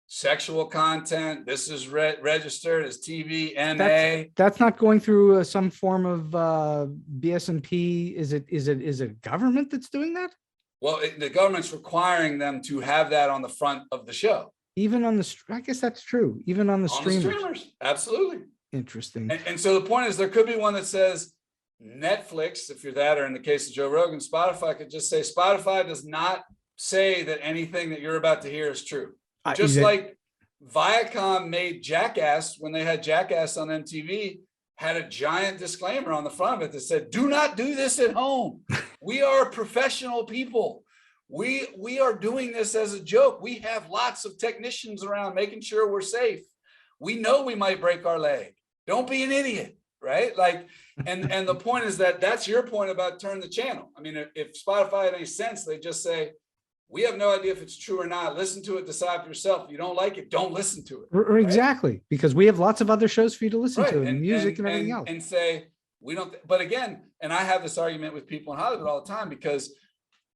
Speaker 2: sexual content. This is registered as TV, MA.
Speaker 1: That's not going through some form of BS&P. Is it government that's doing that?
Speaker 2: Well, the government's requiring them to have that on the front of the show.
Speaker 1: Even on the, I guess that's true. Even on the streamers.
Speaker 2: Absolutely.
Speaker 1: Interesting.
Speaker 2: And so the point is, there could be one that says Netflix, if you're that, or in the case of Joe Rogan, Spotify could just say Spotify does not say that anything that you're about to hear is true. Just like Viacom made Jackass, when they had Jackass on MTV, had a giant disclaimer on the front of it that said, do not do this at home. We are professional people. We are doing this as a joke. We have lots of technicians around making sure we're safe. We know we might break our leg. Don't be an idiot, right? Like, and the point is that that's your point about turn the channel. I mean, if Spotify had any sense, they just say, we have no idea if it's true or not. Listen to it, decide for yourself. If you don't like it, don't listen to it.
Speaker 1: Right? Exactly, because we have lots of other shows for you to listen to, and music and everything else.
Speaker 2: And say, we don't, but again, and I have this argument with people in Hollywood all the time because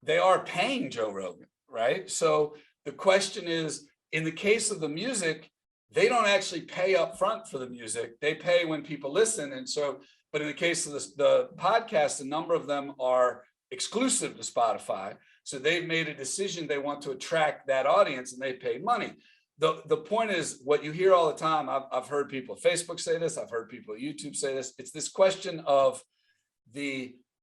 Speaker 2: they are paying Joe Rogan, right? So the question is, in the case of the music, they don't actually pay up front for the music. They pay when people listen. And so, but in the case of the podcast, a number of them are exclusive to Spotify. So they've made a decision. They want to attract that audience and they pay money. The point is, what you hear all the time, I've heard people at Facebook say this, I've heard people at YouTube say this. It's this question of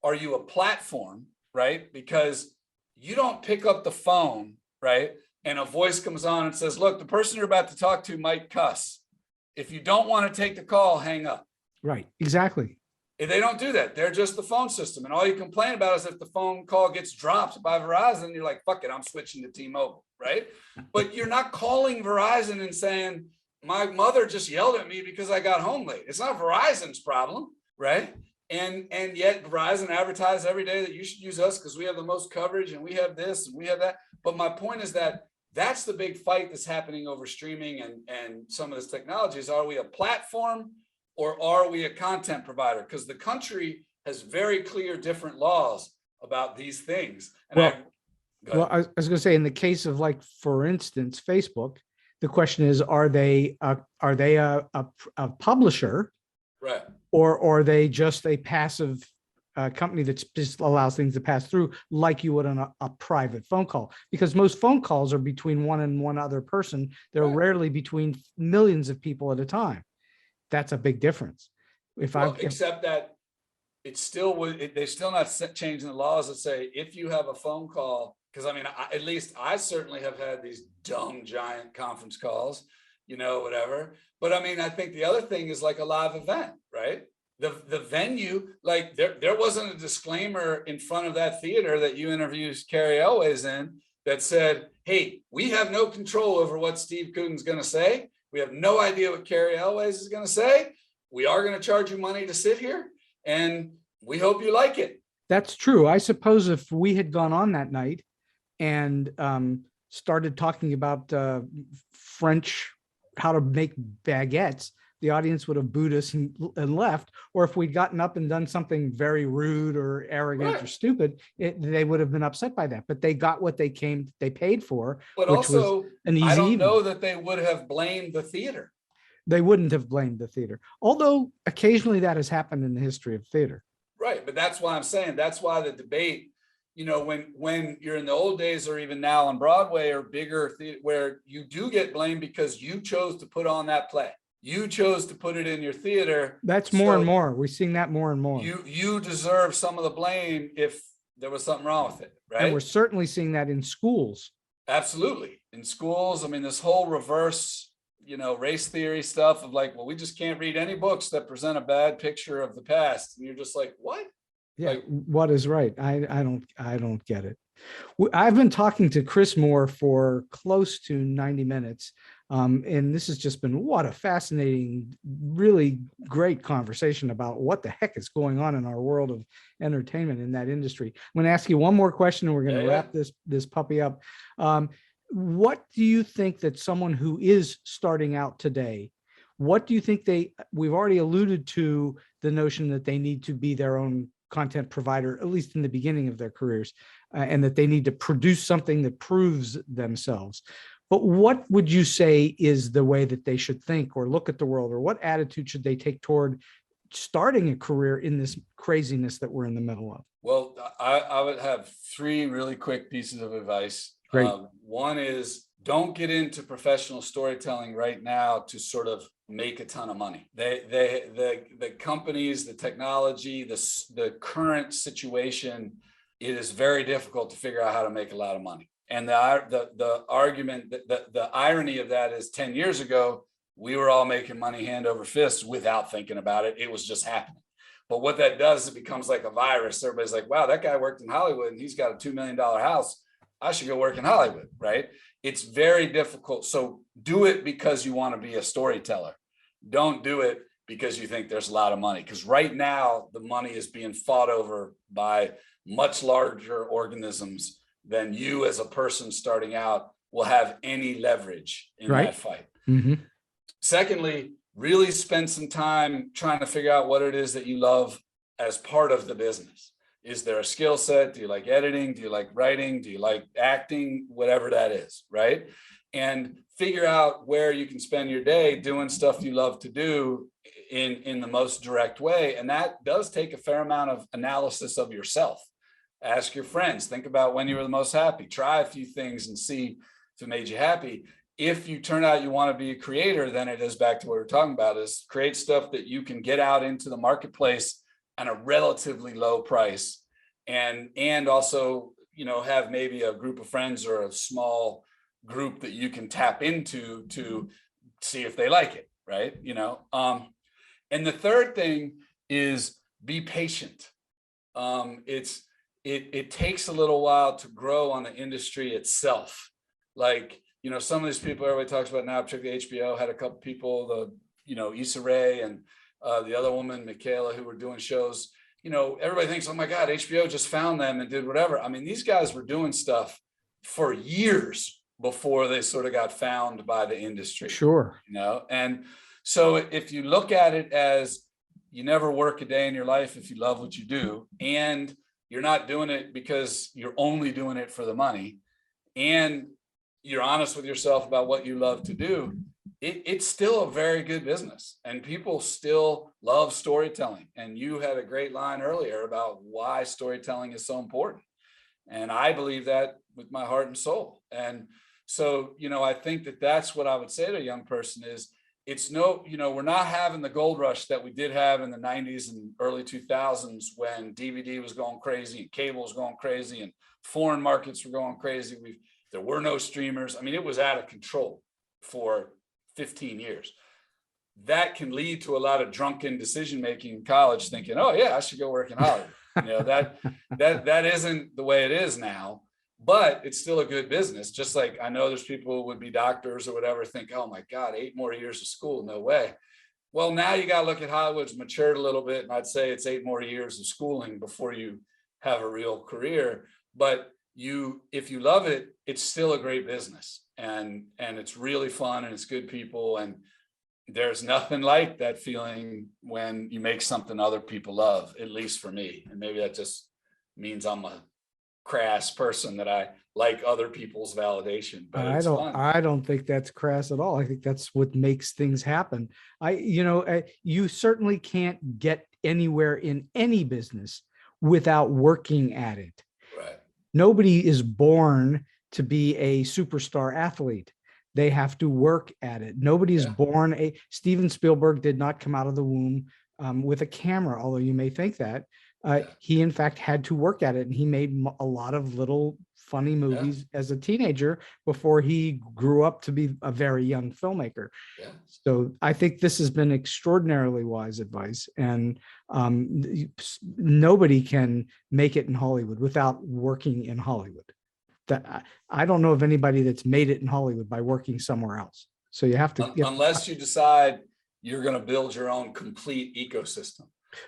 Speaker 2: are you a platform, right? Because you don't pick up the phone, right? And a voice comes on and says, look, the person you're about to talk to might cuss. If you don't want to take the call, hang up.
Speaker 1: Right, exactly.
Speaker 2: They don't do that. They're just the phone system. And all you complain about is if the phone call gets dropped by Verizon, you're like, fuck it, I'm switching to T-Mobile, right? But you're not calling Verizon and saying, my mother just yelled at me because I got home late. It's not Verizon's problem, right? And yet Verizon advertises every day that you should use us because we have the most coverage and we have this and we have that. But my point is that that's the big fight that's happening over streaming and some of this technology is, are we a platform or are we a content provider? Because the country has very clear different laws about these things. And
Speaker 1: I was going to say, in the case of, like, for instance, Facebook, the question is, are they a publisher,
Speaker 2: right,
Speaker 1: or are they just a passive company that just allows things to pass through like you would on a private phone call? Because most phone calls are between one and one other person. They're rarely between millions of people at a time. That's a big difference.
Speaker 2: Except that it's still, they're still not changing the laws that say if you have a phone call, because I mean, at least I certainly have had these dumb giant conference calls, whatever. But I mean, I think the other thing is like a live event, right? The venue, like there wasn't a disclaimer in front of that theater that you interviewed Carrie Elways in that said, hey, we have no control over what Steve Cuden's going to say. We have no idea what Carrie Elways is going to say. We are going to charge you money to sit here, and we hope you like it.
Speaker 1: That's true. I suppose if we had gone on that night and started talking about French, how to make baguettes, the audience would have booed us and left. Or if we'd gotten up and done something very rude or arrogant or stupid, they would have been upset by that. But they got what they paid for.
Speaker 2: But
Speaker 1: which
Speaker 2: also,
Speaker 1: was an easy
Speaker 2: I don't
Speaker 1: evening.
Speaker 2: know that they would have blamed the theater.
Speaker 1: They wouldn't have blamed the theater, although occasionally that has happened in the history of theater.
Speaker 2: Right, but that's why I'm saying, that's why the debate, when you're in the old days or even now on Broadway or bigger where you do get blamed because you chose to put on that play. You chose to put it in your theater.
Speaker 1: That's more and more. We're seeing that more and more.
Speaker 2: You deserve some of the blame if there was something wrong with it, right?
Speaker 1: And we're certainly seeing that in schools.
Speaker 2: Absolutely. In schools, I mean, this whole reverse, race theory stuff of like, well, we just can't read any books that present a bad picture of the past. And you're just like, what?
Speaker 1: Yeah, like, what is right? I don't get it. I've been talking to Chris Moore for close to 90 minutes. And this has just been, what a fascinating, really great conversation about what the heck is going on in our world of entertainment in that industry. I'm going to ask you one more question and we're going to wrap this puppy up. What do you think that someone who is starting out today, what do you think we've already alluded to the notion that they need to be their own content provider, at least in the beginning of their careers, and that they need to produce something that proves themselves. But what would you say is the way that they should think or look at the world, or what attitude should they take toward starting a career in this craziness that we're in the middle of?
Speaker 2: Well, I would have three really quick pieces of advice.
Speaker 1: Great.
Speaker 2: One is, don't get into professional storytelling right now to sort of make a ton of money. The companies, the technology, the current situation, it is very difficult to figure out how to make a lot of money. And the argument, the irony of that is 10 years ago, we were all making money hand over fist without thinking about it. It was just happening. But what that does, it becomes like a virus. Everybody's like, wow, that guy worked in Hollywood and he's got a $2 million house. I should go work in Hollywood, right? It's very difficult. So do it because you want to be a storyteller. Don't do it because you think there's a lot of money. Because right now, the money is being fought over by much larger organisms than you as a person starting out will have any leverage in that fight.
Speaker 1: Mm-hmm.
Speaker 2: Secondly, really spend some time trying to figure out what it is that you love as part of the business. Is there a skill set? Do you like editing? Do you like writing? Do you like acting? Whatever that is, right? And figure out where you can spend your day doing stuff you love to do in the most direct way. And that does take a fair amount of analysis of yourself. Ask your friends, think about when you were the most happy. Try a few things and see if it made you happy. If you turn out you want to be a creator, then it is back to what we're talking about, is create stuff that you can get out into the marketplace at a relatively low price, and also, you know, have maybe a group of friends or a small group that you can tap into to see if they like it, right? You know, and the third thing is be patient. It takes a little while to grow on the industry itself. Like, you know, some of these people everybody talks about now, particularly HBO, had a couple people, Issa Rae and the other woman, Michaela, who were doing shows. You know, everybody thinks, oh my God, HBO just found them and did whatever. I mean, these guys were doing stuff for years before they sort of got found by the industry.
Speaker 1: Sure.
Speaker 2: You know, and so if you look at it as you never work a day in your life if you love what you do, and you're not doing it because you're only doing it for the money, and you're honest with yourself about what you love to do, it's still a very good business, and people still love storytelling. And you had a great line earlier about why storytelling is so important. And I believe that with my heart and soul. And so, you know, I think that that's what I would say to a young person is, it's no, you know, we're not having the gold rush that we did have in the 90s and early 2000s when DVD was going crazy and cable was going crazy and foreign markets were going crazy. There were no streamers. I mean, it was out of control for 15 years. That can lead to a lot of drunken decision-making in college, thinking, oh yeah, I should go work in Hollywood. You know, that isn't the way it is now, but it's still a good business. Just like I know there's people who would be doctors or whatever, think, oh my God, 8 more years of school, no way. Well, now you got to look at Hollywood's matured a little bit. And I'd say it's 8 more years of schooling before you have a real career. But if you love it, it's still a great business, and it's really fun, and it's good people, and there's nothing like that feeling when you make something other people love, at least for me. And maybe that just means I'm a crass person, that I like other people's validation. But
Speaker 1: I don't think that's crass at all. I think that's what makes things happen. You certainly can't get anywhere in any business without working at it.
Speaker 2: Right.
Speaker 1: Nobody is born to be a superstar athlete. They have to work at it. Nobody is born Steven Spielberg did not come out of the womb with a camera, although you may think that. He, in fact, had to work at it, and he made a lot of little funny movies as a teenager before he grew up to be a very young filmmaker.
Speaker 2: Yeah.
Speaker 1: So I think this has been extraordinarily wise advice, and nobody can make it in Hollywood without working in Hollywood. I don't know of anybody that's made it in Hollywood by working somewhere else. So you have to,
Speaker 2: unless you decide you're going to build your own complete ecosystem.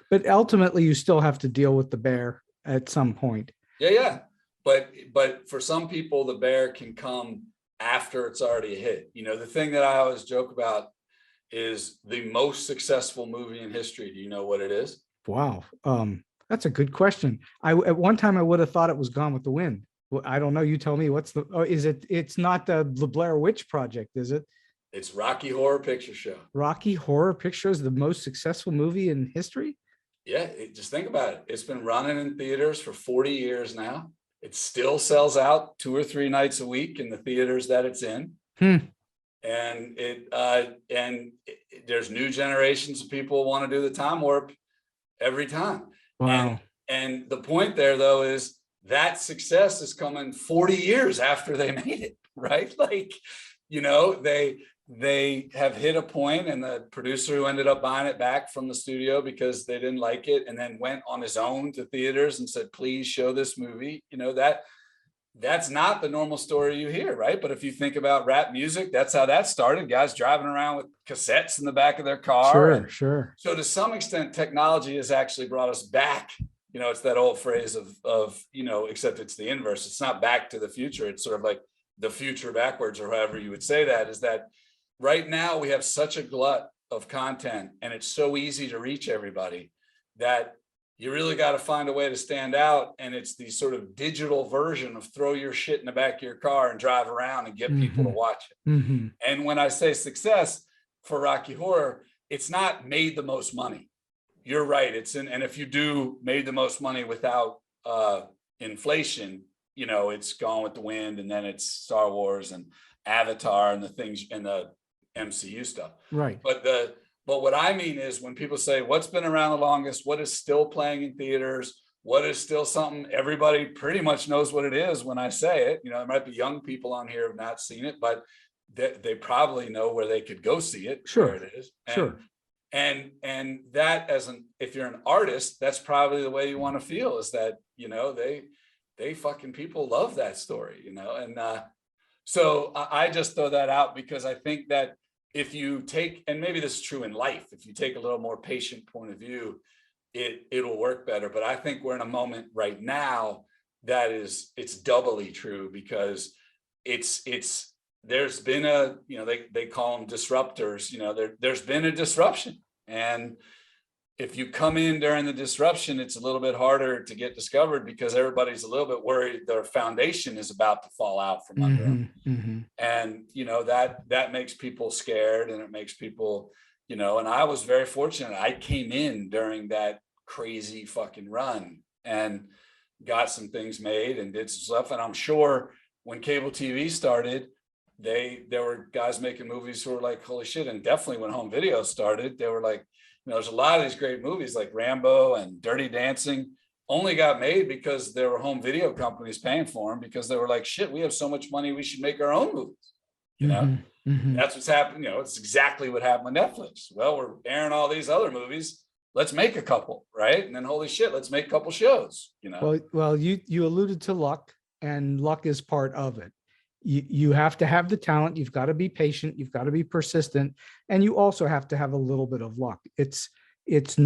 Speaker 1: But ultimately, you still have to deal with the bear at some point.
Speaker 2: Yeah. But for some people, the bear can come after it's already a hit. You know, the thing that I always joke about is the most successful movie in history. Do you know what it is?
Speaker 1: Wow. That's a good question. At one time I would have thought it was Gone with the Wind. Well, I don't know. You tell me. Is it? It's not the Blair Witch Project, is it?
Speaker 2: It's Rocky Horror Picture Show.
Speaker 1: Rocky Horror Picture is the most successful movie in history?
Speaker 2: Yeah, just think about it. It's been running in theaters for 40 years now. It still sells out 2 or 3 nights a week in the theaters that it's in. And there's new generations of people who want to do the time warp every time.
Speaker 1: Wow.
Speaker 2: And the point there, though, is that success is coming 40 years after they made it, right? Like, they have hit a point, and the producer who ended up buying it back from the studio because they didn't like it, and then went on his own to theaters and said, please show this movie. That's not the normal story you hear, right? But if you think about rap music, that's how that started. Guys driving around with cassettes in the back of their car.
Speaker 1: Sure.
Speaker 2: So to some extent, technology has actually brought us back. It's that old phrase of except it's the inverse. It's not back to the future. It's sort of like the future backwards, or however you would say that, is that right now we have such a glut of content, and it's so easy to reach everybody that you really got to find a way to stand out. And it's the sort of digital version of throw your shit in the back of your car and drive around and get people to watch it. And when I say success for Rocky Horror, it's not made the most money. You're right. And if you do made the most money without inflation, it's Gone with the Wind, and then it's Star Wars and Avatar and the things and the MCU stuff.
Speaker 1: Right.
Speaker 2: But what I mean is, when people say what's been around the longest, what is still playing in theaters, what is still something everybody pretty much knows what it is when I say it. There might be young people on here who have not seen it, but they probably know where they could go see it.
Speaker 1: Sure.
Speaker 2: Where it is.
Speaker 1: And
Speaker 2: that, if you're an artist, that's probably the way you want to feel, is that, they fucking people love that story, and so I just throw that out because I think that if you take, and maybe this is true in life, if you take a little more patient point of view, it'll work better. But I think we're in a moment right now that it's doubly true, because there's been they call them disruptors, there's been a disruption. And if you come in during the disruption, it's a little bit harder to get discovered, because everybody's a little bit worried their foundation is about to fall out from under them. And, that makes people scared, and it makes people, and I was very fortunate. I came in during that crazy fucking run and got some things made and did some stuff. And I'm sure when cable TV started, there were guys making movies who were like, holy shit. And definitely when home video started, they were like, there's a lot of these great movies like Rambo and Dirty Dancing only got made because there were home video companies paying for them, because they were like, shit, we have so much money, we should make our own movies. That's what's happened. It's exactly what happened with Netflix. Well, we're airing all these other movies, let's make a couple, right? And then holy shit, let's make a couple shows.
Speaker 1: Well, you alluded to luck, and luck is part of it. You have to have the talent. You've got to be patient. You've got to be persistent, and you also have to have a little bit of luck. They're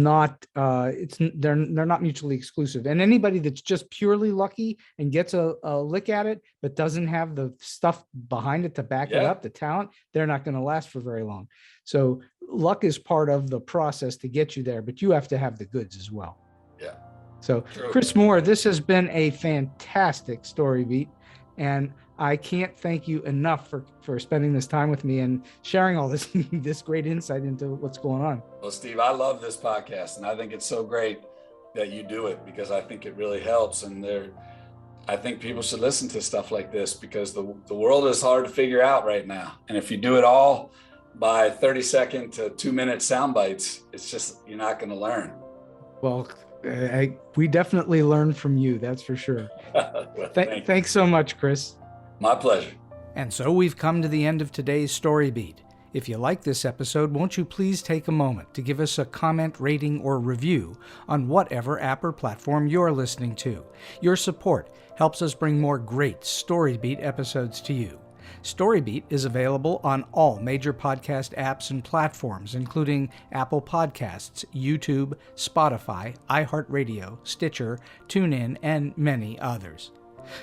Speaker 1: not mutually exclusive. And anybody that's just purely lucky and gets a lick at it, but doesn't have the stuff behind it to back it up, the talent, they're not going to last for very long. So luck is part of the process to get you there, but you have to have the goods as well.
Speaker 2: Yeah.
Speaker 1: So
Speaker 2: True.
Speaker 1: Chris Moore, this has been a fantastic StoryBeat, and I can't thank you enough for spending this time with me and sharing all this this great insight into what's going on.
Speaker 2: Well, Steve, I love this podcast, and I think it's so great that you do it, because I think it really helps. And I think people should listen to stuff like this, because the world is hard to figure out right now. And if you do it all by 30-second to 2-minute sound bites, it's just, you're not going to learn.
Speaker 1: Well, we definitely learn from you. That's for sure.
Speaker 2: Well,
Speaker 1: thanks so much, Chris.
Speaker 2: My pleasure.
Speaker 1: And so we've come to the end of today's StoryBeat. If you like this episode, won't you please take a moment to give us a comment, rating, or review on whatever app or platform you're listening to. Your support helps us bring more great StoryBeat episodes to you. StoryBeat is available on all major podcast apps and platforms, including Apple Podcasts, YouTube, Spotify, iHeartRadio, Stitcher, TuneIn, and many others.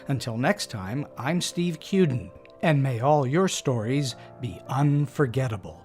Speaker 1: Until next time, I'm Steve Cuden, and may all your stories be unforgettable.